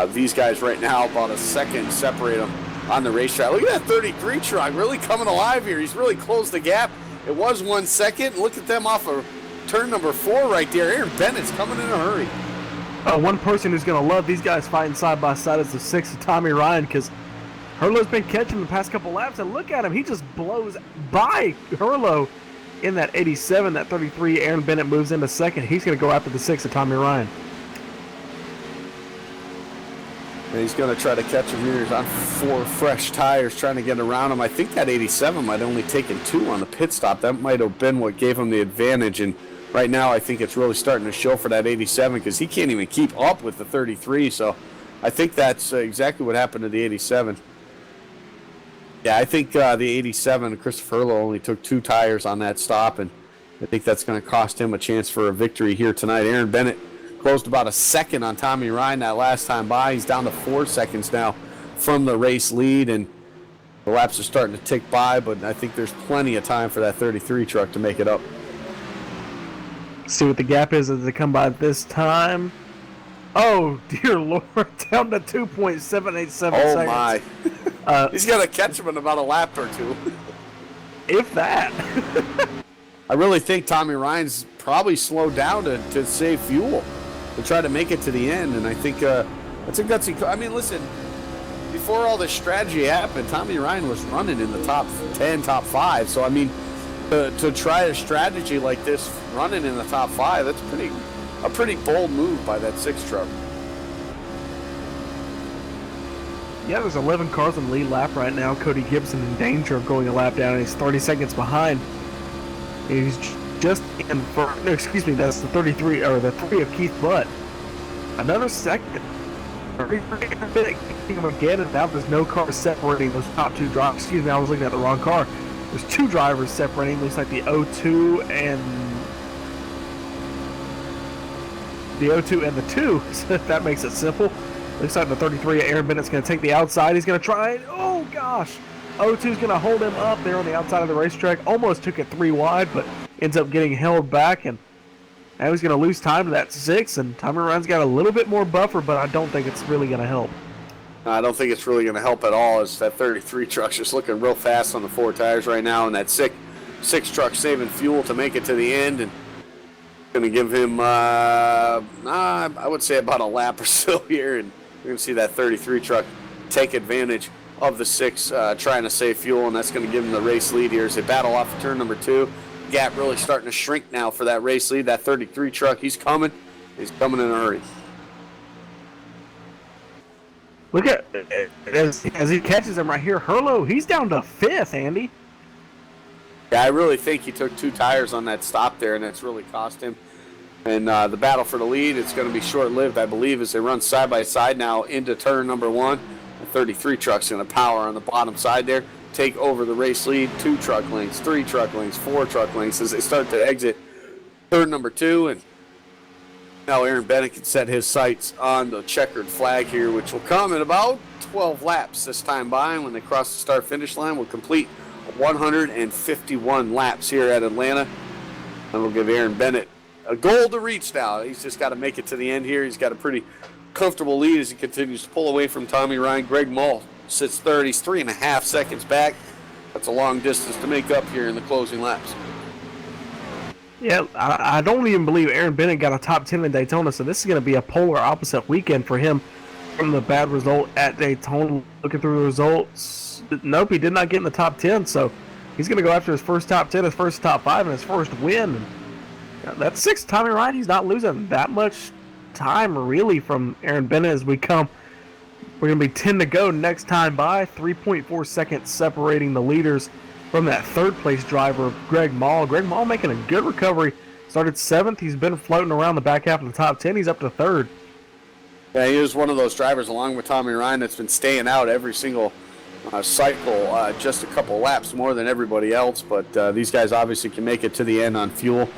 these guys right now about a second separate them on the racetrack. Look at that 33 truck really coming alive here. He's really closed the gap. It was 1 second. Look at them off of turn number 4 right there. Aaron Bennett's coming in a hurry. One person who's going to love these guys fighting side by side is the 6 of Tommy Ryan, because Hurlo's been catching the past couple laps, and look at him. He just blows by Hurlo in that 87. That 33, Aaron Bennett moves into second. He's going to go after the 6 of Tommy Ryan. And he's going to try to catch him here. He's on 4 fresh tires trying to get around him. I think that 87 might have only taken 2 on the pit stop. That might have been what gave him the advantage. And right now I think it's really starting to show for that 87 because he can't even keep up with the 33. So I think that's exactly what happened to the 87. Yeah, I think the 87, Christopher Hurlo, only took 2 tires on that stop, and I think that's going to cost him a chance for a victory here tonight. Aaron Bennett closed about a second on Tommy Ryan that last time by. He's down to 4 seconds now from the race lead, and the laps are starting to tick by, but I think there's plenty of time for that 33 truck to make it up. See what the gap is as they come by this time. Oh, dear Lord, down to 2.787 seconds. Oh, my. He's going to catch him in about a lap or 2. If that. I really think Tommy Ryan's probably slowed down to save fuel, to try to make it to the end, and I think that's a gutsy. I mean, listen, before all this strategy happened, Tommy Ryan was running in the top 10, top 5, so I mean, to try a strategy like this, running in the top 5, that's a pretty bold move by that 6 truck. Yeah, there's 11 cars on the lead lap right now. Cody Gibson in danger of going a lap down, and he's 30 seconds behind. He's just in for, no, excuse me, that's the 33, or the 3 of Keith Butt. Another second. Again, and now there's no car separating those top 2 drivers. Excuse me, I was looking at the wrong car. There's 2 drivers separating. Looks like the 02 and the 2, so that makes it simple. Looks like the 33, Aaron Bennett's going to take the outside. He's going to try it. Oh, gosh. 02's going to hold him up there on the outside of the racetrack. Almost took it 3 wide, but ends up getting held back. And now he's going to lose time to that 6. And Tommy Ryan's got a little bit more buffer, but I don't think it's really going to help. I don't think it's really going to help at all, as that 33 truck's just looking real fast on the 4 tires right now. And that 6 truck saving fuel to make it to the end. And going to give him, I would say about a lap or so here. And you're going to see that 33 truck take advantage of the 6 trying to save fuel, and that's going to give him the race lead here as they battle off of turn number 2. Gap really starting to shrink now for that race lead. That 33 truck, he's coming in a hurry. Look at, as he catches him right here, Hurlo, he's down to 5th, Andy. Yeah, I really think he took 2 tires on that stop there, and that's really cost him. And the battle for the lead, it's going to be short-lived, I believe, as they run side-by-side now into turn number 1. The 33 truck's going to power on the bottom side there, take over the race lead, 2 truck lengths, 3 truck lengths, 4 truck lengths as they start to exit turn number 2. And now Aaron Bennett can set his sights on the checkered flag here, which will come in about 12 laps this time by. And when they cross the start-finish line, we'll complete 151 laps here at Atlanta. And we'll give Aaron Bennett a goal to reach now. He's just got to make it to the end here. He's got a pretty comfortable lead as he continues to pull away from Tommy Ryan. Greg Mull sits third. He's 3.5 seconds back. That's a long distance to make up here in the closing laps. Yeah, I don't even believe Aaron Bennett got a top 10 in Daytona, so this is going to be a polar opposite weekend for him from the bad result at Daytona. Looking through the results, nope, he did not get in the top 10, so he's going to go after his first top 10, his first top 5, and his first win. That's 6. Tommy Ryan, he's not losing that much time really from Aaron Bennett as we come. We're going to be 10 to go next time by. 3.4 seconds separating the leaders from that 3rd place driver, Greg Mull. Greg Mull making a good recovery. Started 7th. He's been floating around the back half of the top 10. He's up to 3rd. Yeah, he is one of those drivers, along with Tommy Ryan, that's been staying out every single cycle just a couple laps more than everybody else, but these guys obviously can make it to the end on fuel.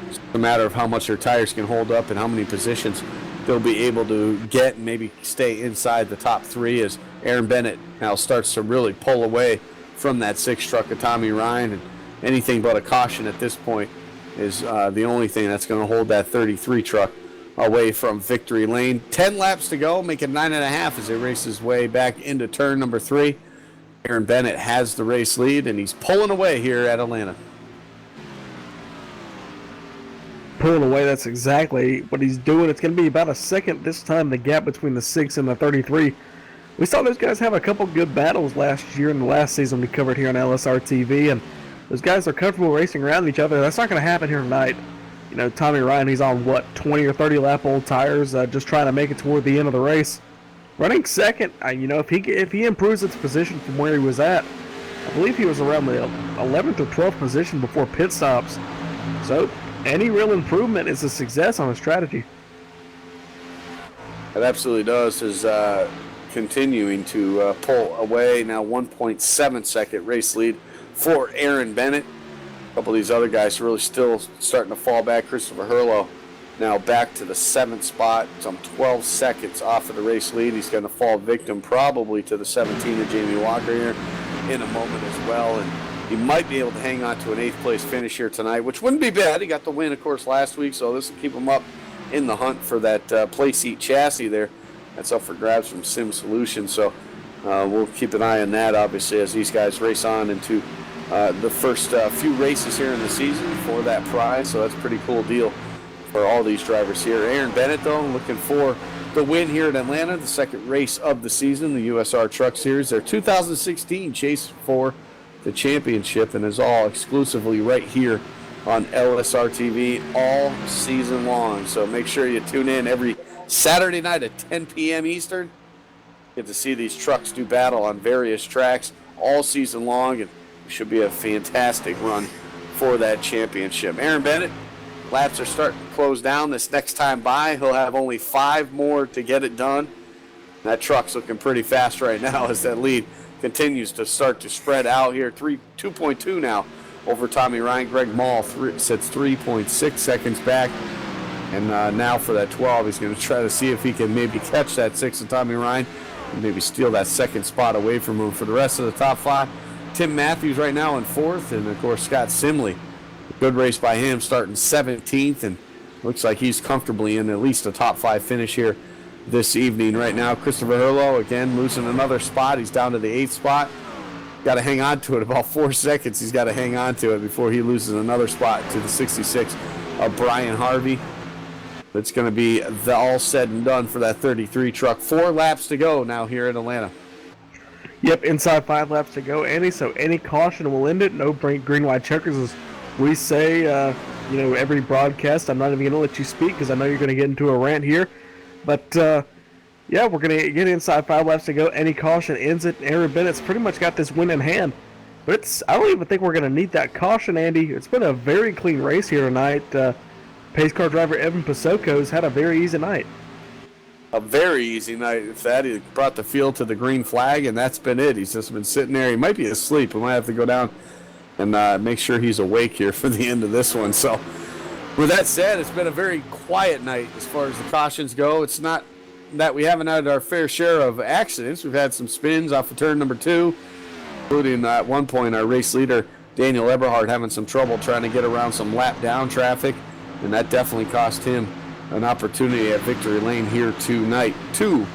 It's a matter of how much their tires can hold up and how many positions they'll be able to get and maybe stay inside the top 3 as Aaron Bennett now starts to really pull away from that 6 truck of Tommy Ryan, and anything but a caution at this point is the only thing that's going to hold that 33 truck away from victory lane. 10 laps to go, make it 9.5 as they race his way back into turn number 3. Aaron Bennett has the race lead, and he's pulling away here at Atlanta. Pulling away, that's exactly what he's doing. It's going to be about a second this time, the gap between the 6 and the 33. We saw those guys have a couple good battles last year and the last season we covered here on LSRTV, and those guys are comfortable racing around each other. That's not going to happen here tonight. You know, Tommy Ryan, he's on, 20 or 30 lap old tires, just trying to make it toward the end of the race. Running second, you know, if he improves its position from where he was at, I believe he was around the 11th or 12th position before pit stops. So any real improvement is a success on a strategy. It absolutely does. Is continuing to pull away now. 1.7 second race lead for Aaron Bennett. A couple of these other guys really still starting to fall back. Christopher Herlo now back to the 7th spot, some 12 seconds off of the race lead. He's going to fall victim probably to the 17 of Jamie Walker here in a moment as well, and he might be able to hang on to an 8th place finish here tonight, which wouldn't be bad. He got the win, of course, last week, so this will keep him up in the hunt for that playseat chassis there. That's up for grabs from Sim Solutions, so we'll keep an eye on that, obviously, as these guys race on into the first few races here in the season for that prize. So that's a pretty cool deal for all these drivers here. Aaron Bennett, though, looking for the win here in Atlanta, the second race of the season, the USR Truck Series, their 2016 chase for the championship, and is all exclusively right here on LSRTV all season long. So make sure you tune in every Saturday night at 10 p.m. Eastern. Get to see these trucks do battle on various tracks all season long, and it should be a fantastic run for that championship. Aaron Bennett, laps are starting to close down. This next time by, he'll have only 5 more to get it done. That truck's looking pretty fast right now as that lead continues to start to spread out here. 2.2 now over Tommy Ryan. Greg Mall sits 3.6 seconds back. And now for that 12, he's going to try to see if he can maybe catch that 6 of Tommy Ryan and maybe steal that 2nd spot away from him. For the rest of the top 5, Tim Matthews right now in 4th, and of course Scott Simley. Good race by him, starting 17th, and looks like he's comfortably in at least a top 5 finish here this evening. Right now, Christopher Herlo, again, losing another spot. He's down to the 8th spot. Got to hang on to it. About 4 seconds he's got to hang on to it before he loses another spot to the 66 of Brian Harvey. It's going to be all said and done for that 33 truck. 4 laps to go now here in Atlanta. Yep, inside 5 laps to go, Andy. So any caution will end it. No green, white checkers, as we say, you know, every broadcast. I'm not even going to let you speak because I know you're going to get into a rant here. But, yeah, we're going to get inside 5 laps to go. Any caution ends it. Aaron Bennett's pretty much got this win in hand. But I don't even think we're going to need that caution, Andy. It's been a very clean race here tonight. Pace car driver Evan Pasoko's had a very easy night. A very easy night at that. He brought the field to the green flag, and that's been it. He's just been sitting there. He might be asleep. We might have to go down and make sure he's awake here for the end of this one. So with that said, it's been a very quiet night as far as the cautions go. It's not that we haven't had our fair share of accidents. We've had some spins off of turn number 2, including at one point our race leader, Daniel Eberhard, having some trouble trying to get around some lap down traffic. And that definitely cost him an opportunity at victory lane here tonight. Two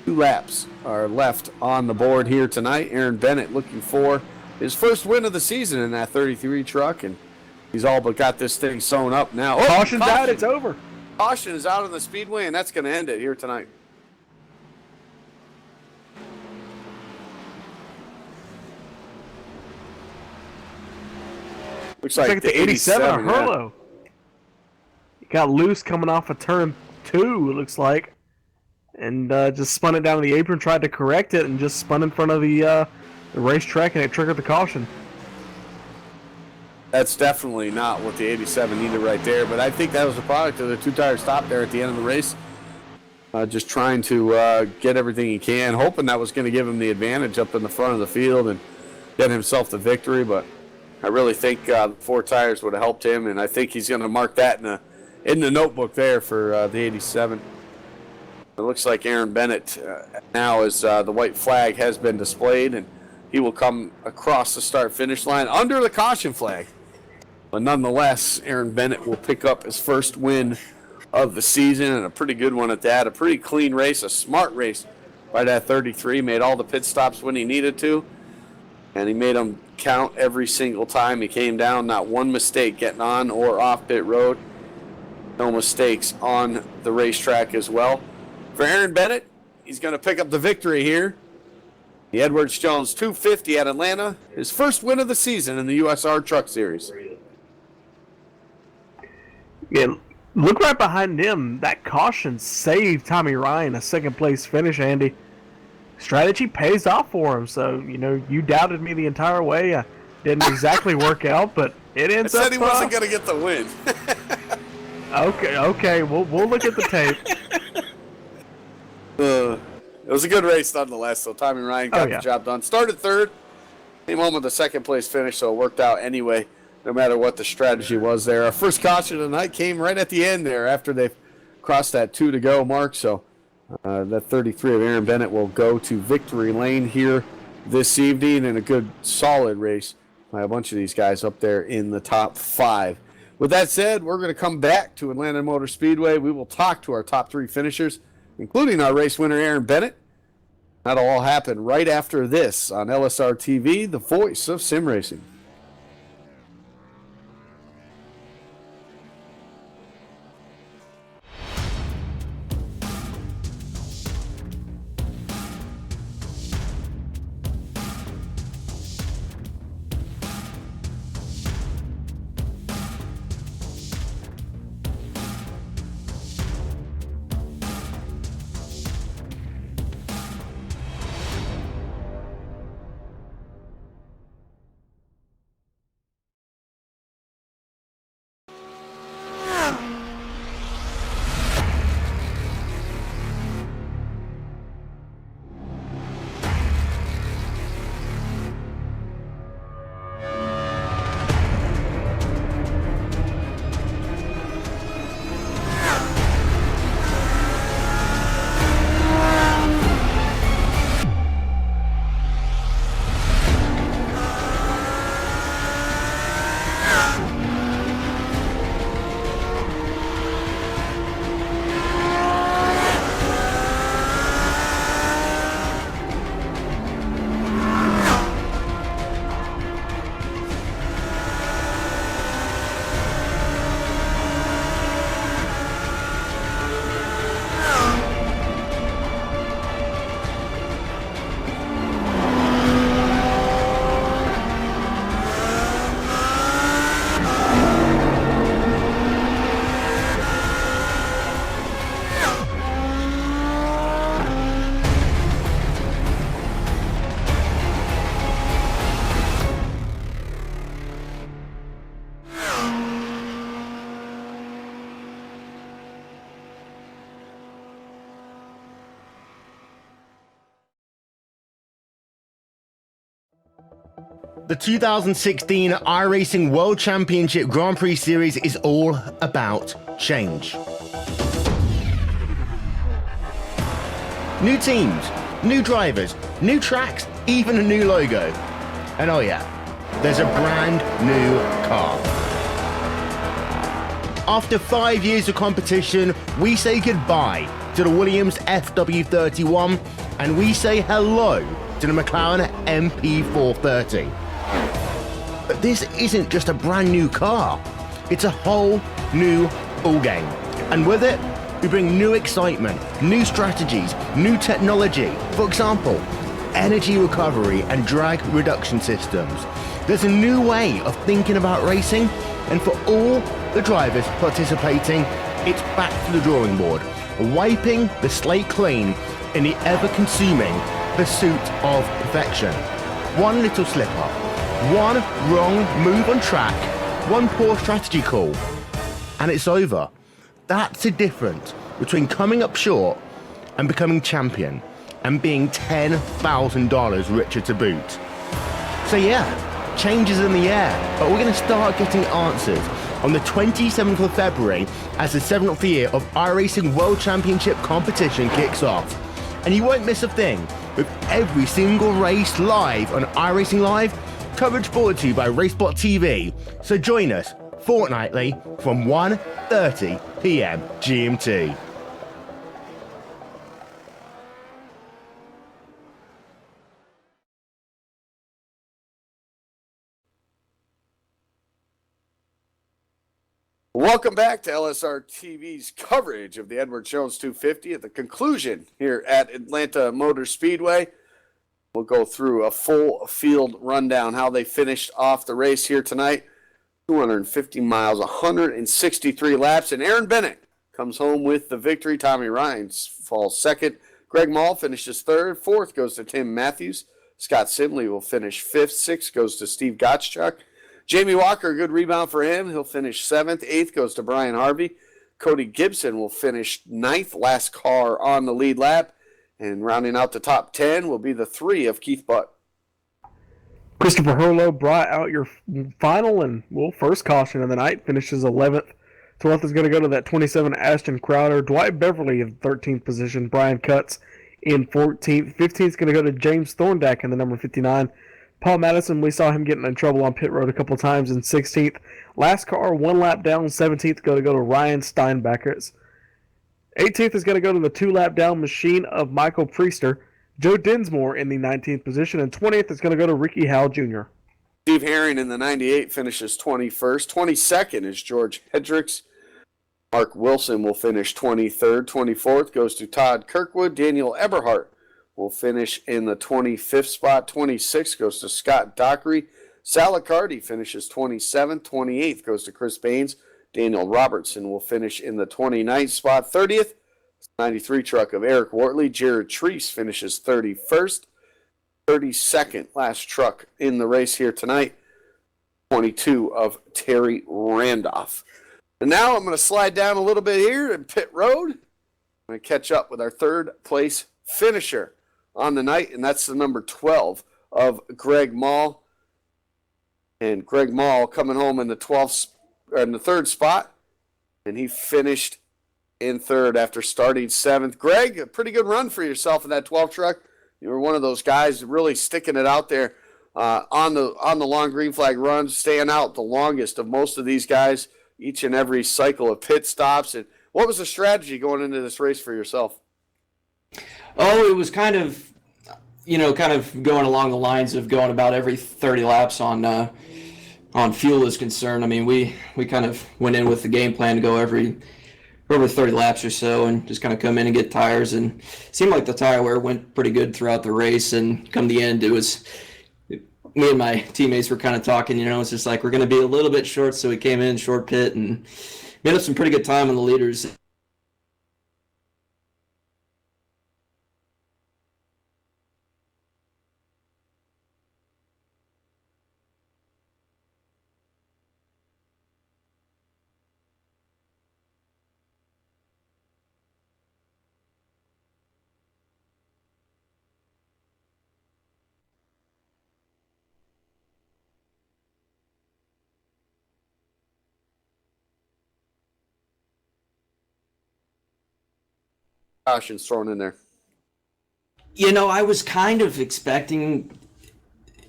laps are left on the board here tonight. Aaron Bennett looking for his first win of the season in that 33 truck, and he's all but got this thing sewn up now. Oh, Caution's out, it's over. Caution is out on the speedway, and that's going to end it here tonight. Looks like the 87 Herlo. Got loose coming off of turn 2, it looks like. And just spun it down the apron, tried to correct it, and just spun in front of the racetrack, and it triggered the caution. That's definitely not what the 87 needed right there, but I think that was a product of the 2-tire stop there at the end of the race. just trying to get everything he can, hoping that was going to give him the advantage up in the front of the field and get himself the victory. But I really think the 4 tires would have helped him, and I think he's going to mark that in the notebook there for the 87. It looks like Aaron Bennett now as the white flag has been displayed, and he will come across the start-finish line under the caution flag. But nonetheless, Aaron Bennett will pick up his first win of the season, and a pretty good one at that. A pretty clean race, a smart race by that 33. Made all the pit stops when he needed to, and he made them count every single time he came down. Not one mistake getting on or off pit road. No mistakes on the racetrack as well. For Aaron Bennett, he's going to pick up the victory here. The Edwards Jones 250 at Atlanta, his first win of the season in the USR Truck Series. Yeah, look right behind him. That caution saved Tommy Ryan a second-place finish, Andy. Strategy pays off for him. So, you doubted me the entire way. Didn't exactly work out, but it ends up... I said he wasn't going to get the win. Okay. We'll look at the tape. It was a good race nonetheless, so Tommy Ryan got the job done. Started third, came home with a second-place finish, so it worked out anyway, no matter what the strategy was there. Our first caution of the night came right at the end there after they crossed that 2-to-go mark, so that 33 of Aaron Bennett will go to victory lane here this evening in a good, solid race by a bunch of these guys up there in the top 5. With that said, we're going to come back to Atlanta Motor Speedway. We will talk to our top 3 finishers, including our race winner, Aaron Bennett. That'll all happen right after this on LSRTV, the voice of sim racing. The 2016 iRacing World Championship Grand Prix Series is all about change. New teams, new drivers, new tracks, even a new logo. And oh yeah, there's a brand new car. After 5 years of competition, we say goodbye to the Williams FW31 and we say hello to the McLaren MP430. But this isn't just a brand new car, it's a whole new ballgame. And with it, we bring new excitement, new strategies, new technology. For example, energy recovery and drag reduction systems. There's a new way of thinking about racing, and for all the drivers participating, it's back to the drawing board, wiping the slate clean in the ever-consuming pursuit of perfection. One little slip-up, one wrong move on track, one poor strategy call, and it's over. That's the difference between coming up short and becoming champion, and being $10,000 richer to boot. So yeah, change is in the air, but we're going to start getting answers on the 27th of February as the 7th year of iRacing World Championship competition kicks off. And you won't miss a thing, with every single race live on iRacing Live, coverage brought to you by Racebot TV. So join us fortnightly from 1:30 p.m. GMT. Welcome back to LSRTV's coverage of the Edward Jones 250 at the conclusion here at Atlanta Motor Speedway. We'll go through a full field rundown, how they finished off the race here tonight. 250 miles, 163 laps, and Aaron Bennett comes home with the victory. Tommy Rines falls second. Greg Mall finishes third. Fourth goes to Tim Matthews. Scott Simley will finish fifth. Sixth goes to Steve Gottschalk. Jamie Walker, a good rebound for him. He'll finish seventh. Eighth goes to Brian Harvey. Cody Gibson will finish ninth, last car on the lead lap. And rounding out the top 10 will be the three of Keith Butt. Christopher Hurlow brought out your final and, first caution of the night. Finishes 11th. 12th is going to go to that 27 Ashton Crowder. Dwight Beverly in 13th position. Brian Cutts in 14th. 15th is going to go to James Thorndack in the number 59. Paul Madison, we saw him getting in trouble on pit road a couple times in 16th. Last car, one lap down, 17th, going to go to Ryan Steinbacher. 18th is going to go to the two-lap down machine of Michael Priester. Joe Dinsmore in the 19th position, and 20th is going to go to Ricky Howell Jr. Steve Herring in the 98 finishes 21st. 22nd is George Hendricks. Mark Wilson will finish 23rd. 24th goes to Todd Kirkwood. Daniel Eberhardt will finish in the 25th spot. 26th goes to Scott Dockery. Salicardi finishes 27th. 28th goes to Chris Baines. Daniel Robertson will finish in the 29th spot. 30th, 93 truck of Eric Wortley. Jared Treese finishes 31st. 32nd, last truck in the race here tonight. 22 of Terry Randolph. And now I'm going to slide down a little bit here in pit road. I'm going to catch up with our third place finisher on the night, and that's the number 12 of Greg Mall. And Greg Mall coming home in the third spot, and he finished in third after starting seventh. Greg, a pretty good run for yourself in that 12 truck. You were one of those guys really sticking it out there on the long green flag runs, staying out the longest of most of these guys each and every cycle of pit stops. And what was the strategy going into this race for yourself? Oh, it was kind of going along the lines of going about every 30 laps on fuel is concerned. I mean, we kind of went in with the game plan to go over 30 laps or so and just kind of come in and get tires, and it seemed like the tire wear went pretty good throughout the race. And come the end, it was me and my teammates were kind of talking, it's just like we're going to be a little bit short, so we came in short pit and made up some pretty good time on the leaders. Cautions thrown in there. I was kind of expecting,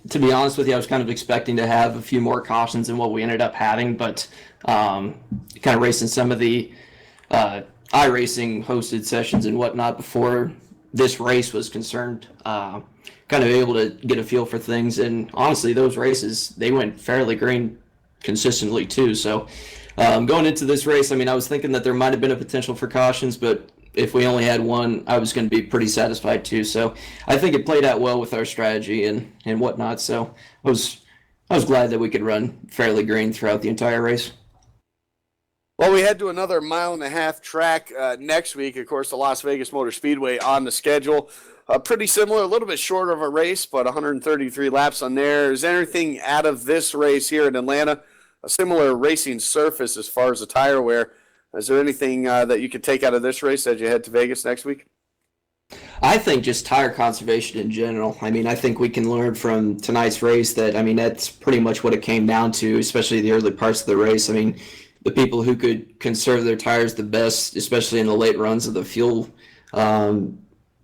to be honest with you, I was kind of expecting to have a few more cautions than what we ended up having, but kind of racing some of the iRacing hosted sessions and whatnot before this race was concerned, kind of able to get a feel for things. And honestly, those races, they went fairly green consistently too. So going into this race, I mean, I was thinking that there might have been a potential for cautions, but if we only had one, I was going to be pretty satisfied too. So I think it played out well with our strategy and whatnot. So I was glad that we could run fairly green throughout the entire race. Well, we head to another 1.5 mile track next week. Of course, the Las Vegas Motor Speedway on the schedule. Pretty similar, a little bit shorter of a race, but 133 laps on there. Is there anything out of this race here in Atlanta? A similar racing surface as far as the tire wear. Is there anything that you could take out of this race as you head to Vegas next week? I think just tire conservation in general. I mean, I think we can learn from tonight's race that, I mean, that's pretty much what it came down to, especially the early parts of the race. I mean, the people who could conserve their tires the best, especially in the late runs of the fuel,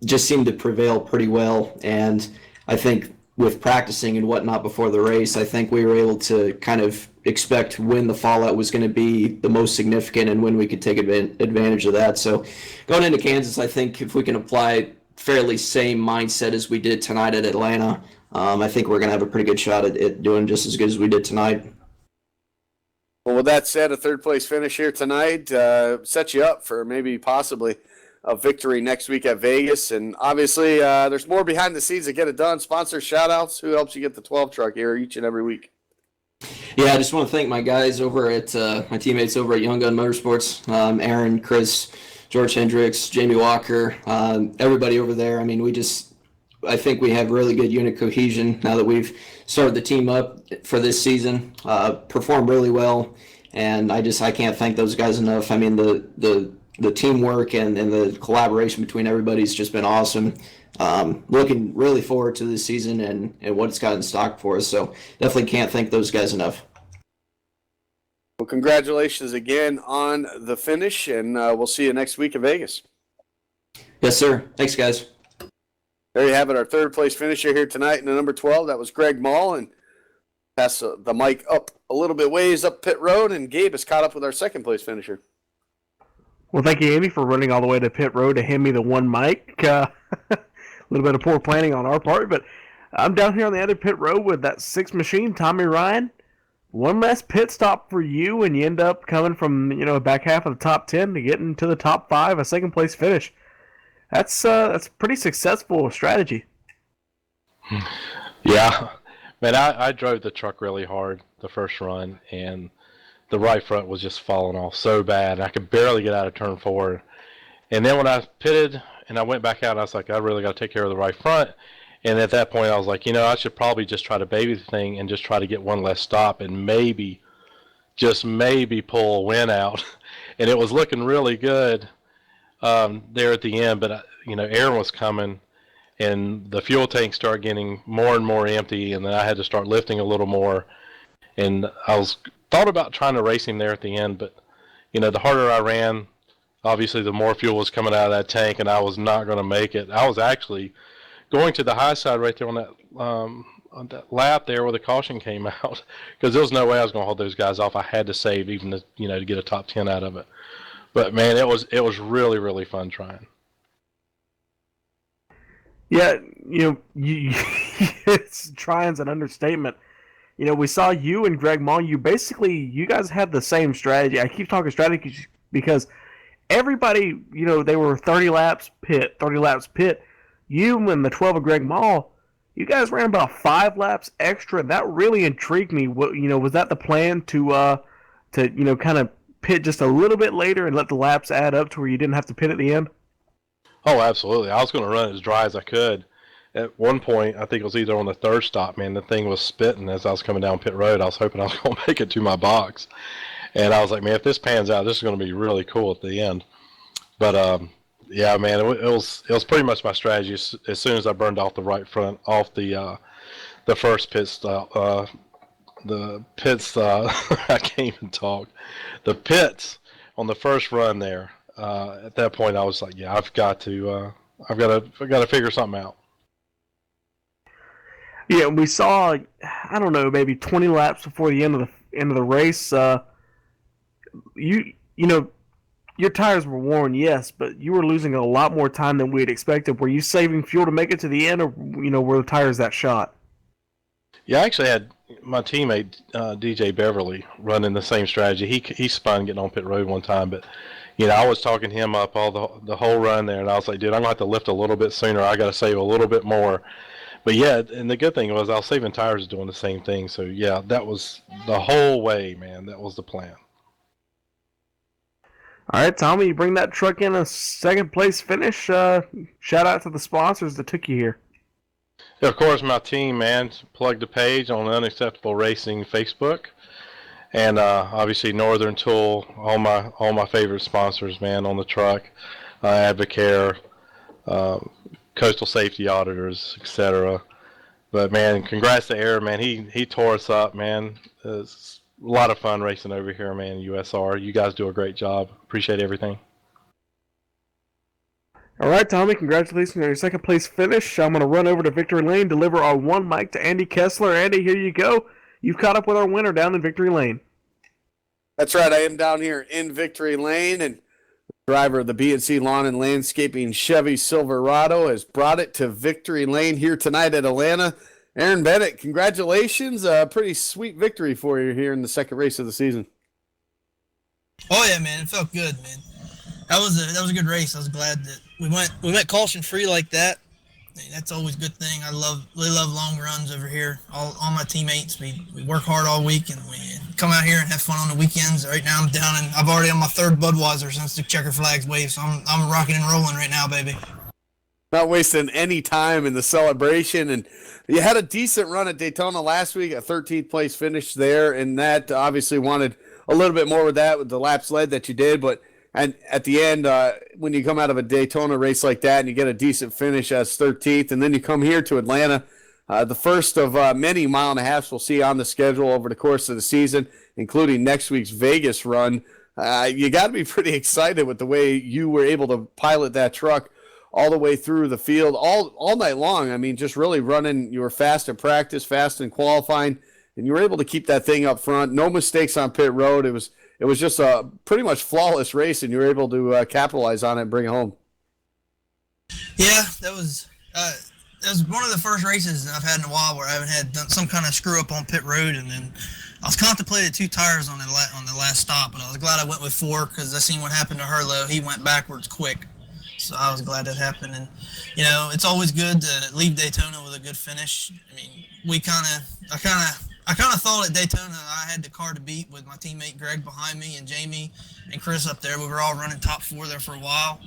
just seemed to prevail pretty well. And I think with practicing and whatnot before the race, I think we were able to kind of expect when the fallout was going to be the most significant and when we could take advantage of that. So going into Kansas, I think if we can apply fairly same mindset as we did tonight at Atlanta, I think we're going to have a pretty good shot at doing just as good as we did tonight. Well, with that said, a third-place finish here tonight sets you up for maybe possibly a victory next week at Vegas. And obviously, there's more behind the scenes to get it done. Sponsor shout-outs. Who helps you get the 12 truck here each and every week? Yeah, I just want to thank my guys over at my teammates over at Young Gun Motorsports, Aaron, Chris, George Hendricks, Jamie Walker, everybody over there. I mean, I think we have really good unit cohesion now that we've started the team up for this season. Performed really well, and I can't thank those guys enough. I mean, the teamwork and the collaboration between everybody's just been awesome. Looking really forward to this season and what it's got in stock for us. So definitely can't thank those guys enough. Well, congratulations again on the finish, and we'll see you next week in Vegas. Yes, sir. Thanks, guys. There you have it, our third-place finisher here tonight in the number 12. That was Greg Mall, and pass the mic up a little bit ways up pit road, and Gabe is caught up with our second-place finisher. Well, thank you, Andy, for running all the way to pit road to hand me the one mic. A little bit of poor planning on our part, but I'm down here on the other pit road with that sixth machine, Tommy Ryan. One less pit stop for you, and you end up coming from back half of the top 10 to get into the top 5, a second-place finish. That's pretty successful strategy. Yeah, man, I drove the truck really hard the first run, and the right front was just falling off so bad. I could barely get out of turn 4. And then when I pitted and I went back out, I was like, I really got to take care of the right front. And at that point, I was like, I should probably just try to baby the thing and just try to get one less stop and maybe, just maybe pull a win out. And it was looking really good there at the end. But, Aaron was coming, and the fuel tank started getting more and more empty, and then I had to start lifting a little more. And I thought about trying to race him there at the end, but, the harder I ran, obviously the more fuel was coming out of that tank, and I was not going to make it. I was actually going to the high side right there on that lap there where the caution came out, because there was no way I was going to hold those guys off. I had to save even to get a top 10 out of it. But man, it was really, really fun trying. Yeah, it's trying's an understatement. We saw you and Greg Mall. You guys had the same strategy. I keep talking strategy because everybody, they were 30 laps pit. You and the 12 of Greg Mall, you guys ran about 5 laps extra. That really intrigued me. Was that the plan to kind of pit just a little bit later and let the laps add up to where you didn't have to pit at the end? Oh, absolutely. I was going to run it as dry as I could. At one point, I think it was either on the third stop, man, the thing was spitting as I was coming down pit road. I was hoping I was going to make it to my box. And I was like, man, if this pans out, this is going to be really cool at the end. But, yeah, man, it was pretty much my strategy. As soon as I burned off the right front, off the first pit stop, the pits, I can't even talk. The pits on the first run there, at that point, I was like, yeah, I've got to figure something out. Yeah, we saw, I don't know, maybe 20 laps before the end of the race. Your tires were worn, yes, but you were losing a lot more time than we had expected. Were you saving fuel to make it to the end, or were the tires that shot? Yeah, I actually had my teammate DJ Beverly running the same strategy. He spun getting on pit road one time, but I was talking him up all the whole run there, and I was like, dude, I'm gonna have to lift a little bit sooner. I got to save a little bit more. But yeah, and the good thing was I was saving tires doing the same thing. So yeah, that was the whole way, man. That was the plan. All right, Tommy, you bring that truck in a second place finish. Shout out to the sponsors that took you here. Yeah, of course, my team, man, plugged the page on Unacceptable Racing Facebook, and obviously Northern Tool, all my favorite sponsors, man, on the truck, Advocare, coastal safety auditors, etc. But man, congrats to Aaron, man. He tore us up, man. It's a lot of fun racing over here, man. USR, you guys do a great job. Appreciate everything. All right, Tommy, congratulations on your second place finish. I'm going to run over to Victory Lane, deliver our one mic to Andy Kessler. Andy, here you go. You've caught up with our winner down in Victory Lane. That's right. I am down here in Victory Lane, and the driver of the B&C Lawn and Landscaping Chevy Silverado has brought it to Victory Lane here tonight at Atlanta. Aaron Bennett, congratulations. A pretty sweet victory for you here in the second race of the season. Oh yeah, man, it felt good, man. That was a good race. I was glad that we went caution free like that. I mean, that's always a good thing. I really love long runs over here. All my teammates, we work hard all week and we come out here and have fun on the weekends. Right now I'm down and I'm already on my third Budweiser since the checker flags wave, so I'm rocking and rolling right now, baby. Not wasting any time in the celebration, and you had a decent run at Daytona last week, a 13th place finish there, and that obviously wanted a little bit more with that with the laps led that you did, but and at the end, when you come out of a Daytona race like that and you get a decent finish as 13th, and then you come here to Atlanta, the first of many mile and a halves we'll see on the schedule over the course of the season, including next week's Vegas run. You got to be pretty excited with the way you were able to pilot that truck all the way through the field all night long. I mean, just really running. You were fast in practice, fast in qualifying, and you were able to keep that thing up front. No mistakes on pit road. It was just a pretty much flawless race, and you were able to capitalize on it and bring it home. Yeah, that was one of the first races I've had in a while where I haven't had done some kind of screw up on pit road, and then I was contemplating 2 tires on the last stop, but I was glad I went with 4 because I seen what happened to Herlo. He went backwards quick, so I was glad that happened. And it's always good to leave Daytona with a good finish. I mean, I kind of thought at Daytona I had the car to beat with my teammate Greg behind me and Jamie and Chris up there. We were all running top 4 there for a while,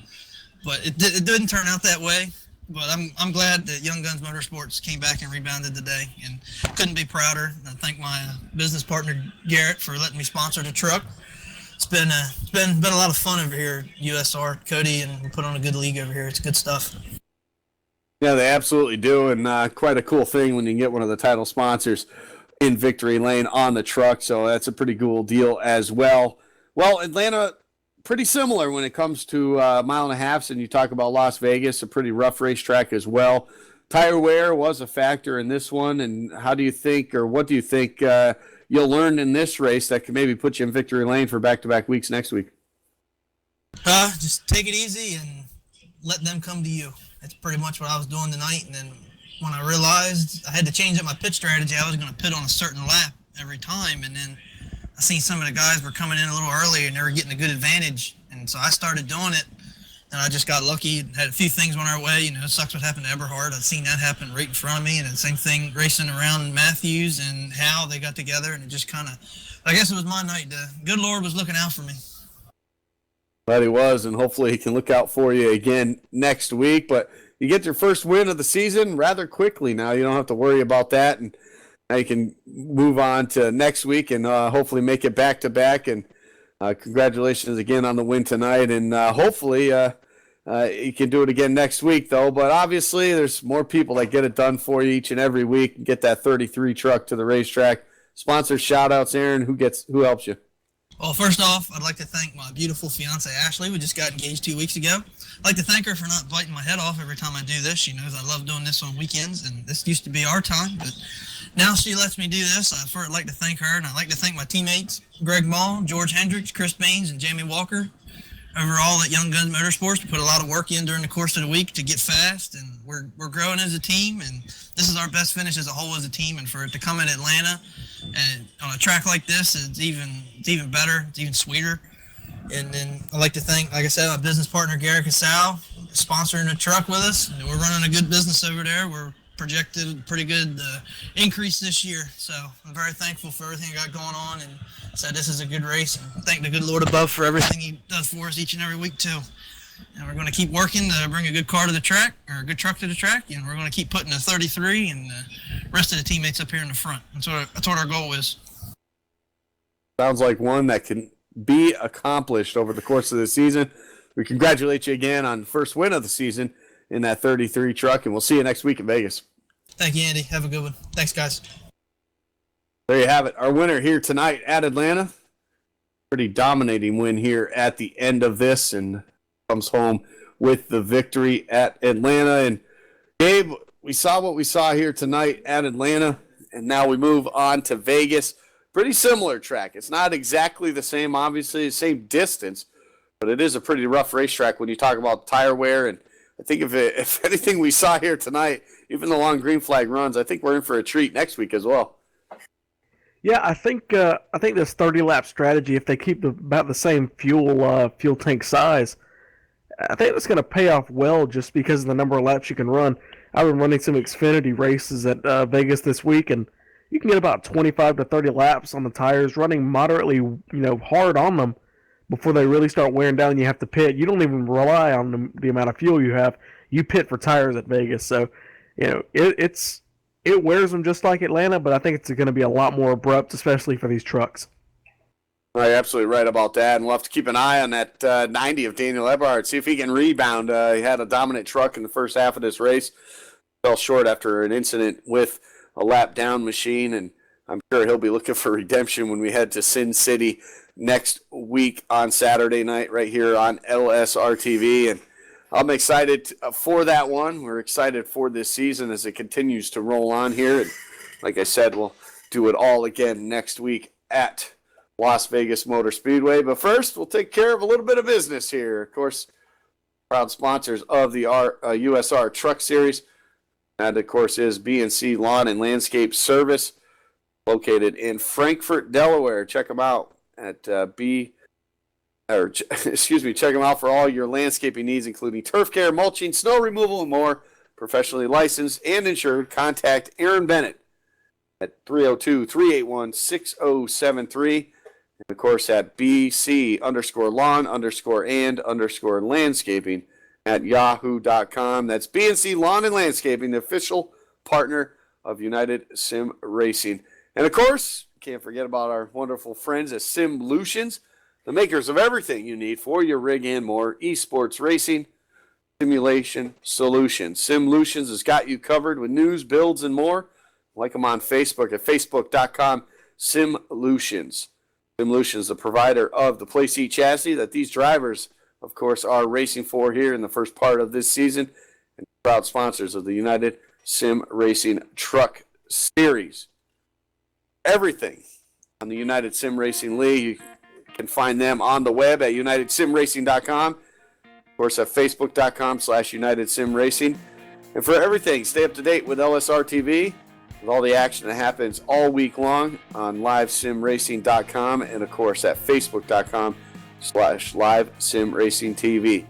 but it didn't turn out that way. But I'm glad that Young Guns Motorsports came back and rebounded today, and couldn't be prouder. I thank my business partner Garrett for letting me sponsor the truck. It's been a lot of fun over here at USR, Cody, and we put on a good league over here. It's good stuff. Yeah, they absolutely do, and quite a cool thing when you get one of the title sponsors in Victory Lane on the truck, so that's a pretty cool deal as well. Well, Atlanta, pretty similar when it comes to mile and a halves, and you talk about Las Vegas, a pretty rough racetrack as well. Tire wear was a factor in this one, and what do you think you'll learn in this race that could maybe put you in Victory Lane for back-to-back weeks next week? Just take it easy and let them come to you. That's pretty much what I was doing tonight, and then when I realized I had to change up my pit strategy, I was going to pit on a certain lap every time, and then I seen some of the guys were coming in a little earlier and they were getting a good advantage, and so I started doing it, and I just got lucky. Had a few things went our way. It sucks what happened to Eberhard. I'd seen that happen right in front of me, and the same thing racing around Matthews and Hal. They got together, and it just kind of, I guess it was my night. The good Lord was looking out for me. Glad he was, and hopefully he can look out for you again next week. But you get your first win of the season rather quickly now. You don't have to worry about that, and now you can move on to next week and hopefully make it back-to-back. And congratulations again on the win tonight, and hopefully you can do it again next week, though. But obviously there's more people that get it done for you each and every week and get that 33 truck to the racetrack. Sponsor shout-outs, Aaron. Who helps you? Well, first off, I'd like to thank my beautiful fiance, Ashley. We just got engaged 2 weeks ago. I'd like to thank her for not biting my head off every time I do this. She knows I love doing this on weekends, and this used to be our time, but now she lets me do this. I'd like to thank her, and I'd like to thank my teammates, Greg Mall, George Hendricks, Chris Baines, and Jamie Walker. Overall, at Young Guns Motorsports, we put a lot of work in during the course of the week to get fast, and we're growing as a team, and this is our best finish as a whole as a team, and for it to come in Atlanta and on a track like this, it's even better, it's even sweeter. And then I'd like to thank, like I said, my business partner, Gary Casal, sponsoring the truck with us. And we're running a good business over there. We're projected a pretty good increase this year. So I'm very thankful for everything I got going on. And so this is a good race. And thank the good Lord above for everything he does for us each and every week, too. And we're going to keep working to bring a good car to the track, or a good truck to the track. And we're going to keep putting the 33 and the rest of the teammates up here in the front. That's what our goal is. Sounds like one that can be accomplished over the course of the season. We congratulate you again on the first win of the season, in that 33 truck, and we'll see you next week in Vegas. Thank you, Andy. Have a good one. Thanks, guys. There you have it. Our winner here tonight at Atlanta. Pretty dominating win here at the end of this, and comes home with the victory at Atlanta. And Gabe, we saw what we saw here tonight at Atlanta, and now we move on to Vegas. Pretty similar track. It's not exactly the same, obviously, the same distance, but it is a pretty rough racetrack when you talk about tire wear. And I think if anything we saw here tonight, even the long green flag runs, I think we're in for a treat next week as well. Yeah, I think this 30-lap strategy, if they keep about the same fuel tank size, I think it's going to pay off well just because of the number of laps you can run. I've been running some Xfinity races at Vegas this week, and you can get about 25 to 30 laps on the tires, running moderately, hard on them before they really start wearing down and you have to pit. You don't even rely on the amount of fuel you have. You pit for tires at Vegas. So, it wears them just like Atlanta, but I think it's going to be a lot more abrupt, especially for these trucks. Right, absolutely right about that. And we'll have to keep an eye on that 90 of Daniel Eberhard, see if he can rebound. He had a dominant truck in the first half of this race. Fell short after an incident with a lap down machine, and I'm sure he'll be looking for redemption when we head to Sin City next week on Saturday night right here on LSRTV. And I'm excited for that one. We're excited for this season as it continues to roll on here. And like I said, we'll do it all again next week at Las Vegas Motor Speedway. But first, we'll take care of a little bit of business here. Of course, proud sponsors of the USR Truck Series. That, of course, is B&C Lawn and Landscape Service, located in Frankfort, Delaware. Check them out at check them out for all your landscaping needs, including turf care, mulching, snow removal, and more. Professionally licensed and insured. Contact Aaron Bennett at 302-381-6073. And, of course, at BC_lawn_and_landscaping at yahoo.com. That's BNC Lawn and Landscaping, the official partner of United Sim Racing. And, of course, can't forget about our wonderful friends at Simlutions, the makers of everything you need for your rig and more. Esports racing, simulation solutions. Simlutions has got you covered with news, builds, and more. Like them on Facebook at facebook.com/Simlutions. Simlutions, the provider of the Playseat chassis that these drivers, of course, are racing for here in the first part of this season, and proud sponsors of the United Sim Racing Truck Series. Everything on the United Sim Racing League, you can find them on the web at unitedsimracing.com. Of course, at facebook.com/UnitedSimRacing. And for everything, stay up to date with LSRTV, with all the action that happens all week long on livesimracing.com, and of course at facebook.com/livesimracingtv.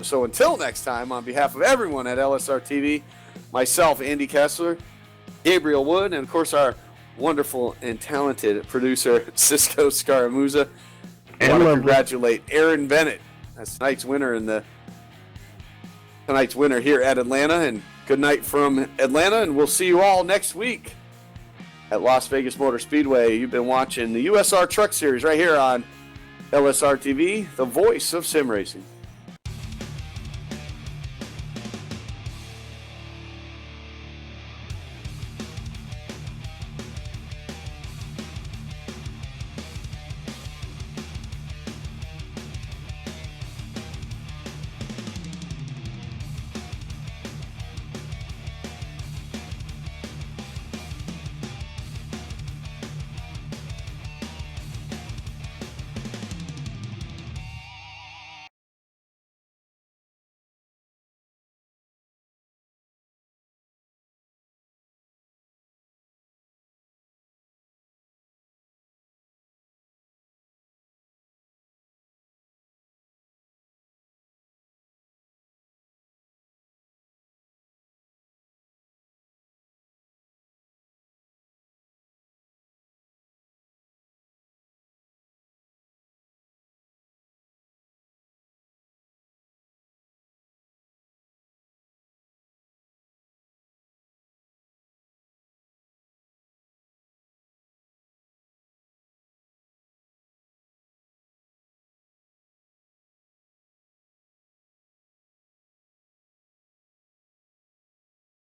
So until next time, on behalf of everyone at LSRTV, myself, Andy Kessler, Gabriel Wood, and of course our wonderful and talented producer, Cisco Scaramuza, I want to congratulate Aaron Bennett as tonight's winner here at Atlanta. And good night from Atlanta, and we'll see you all next week at Las Vegas Motor Speedway. You've been watching the USR Truck Series right here on LSRTV, the voice of sim racing.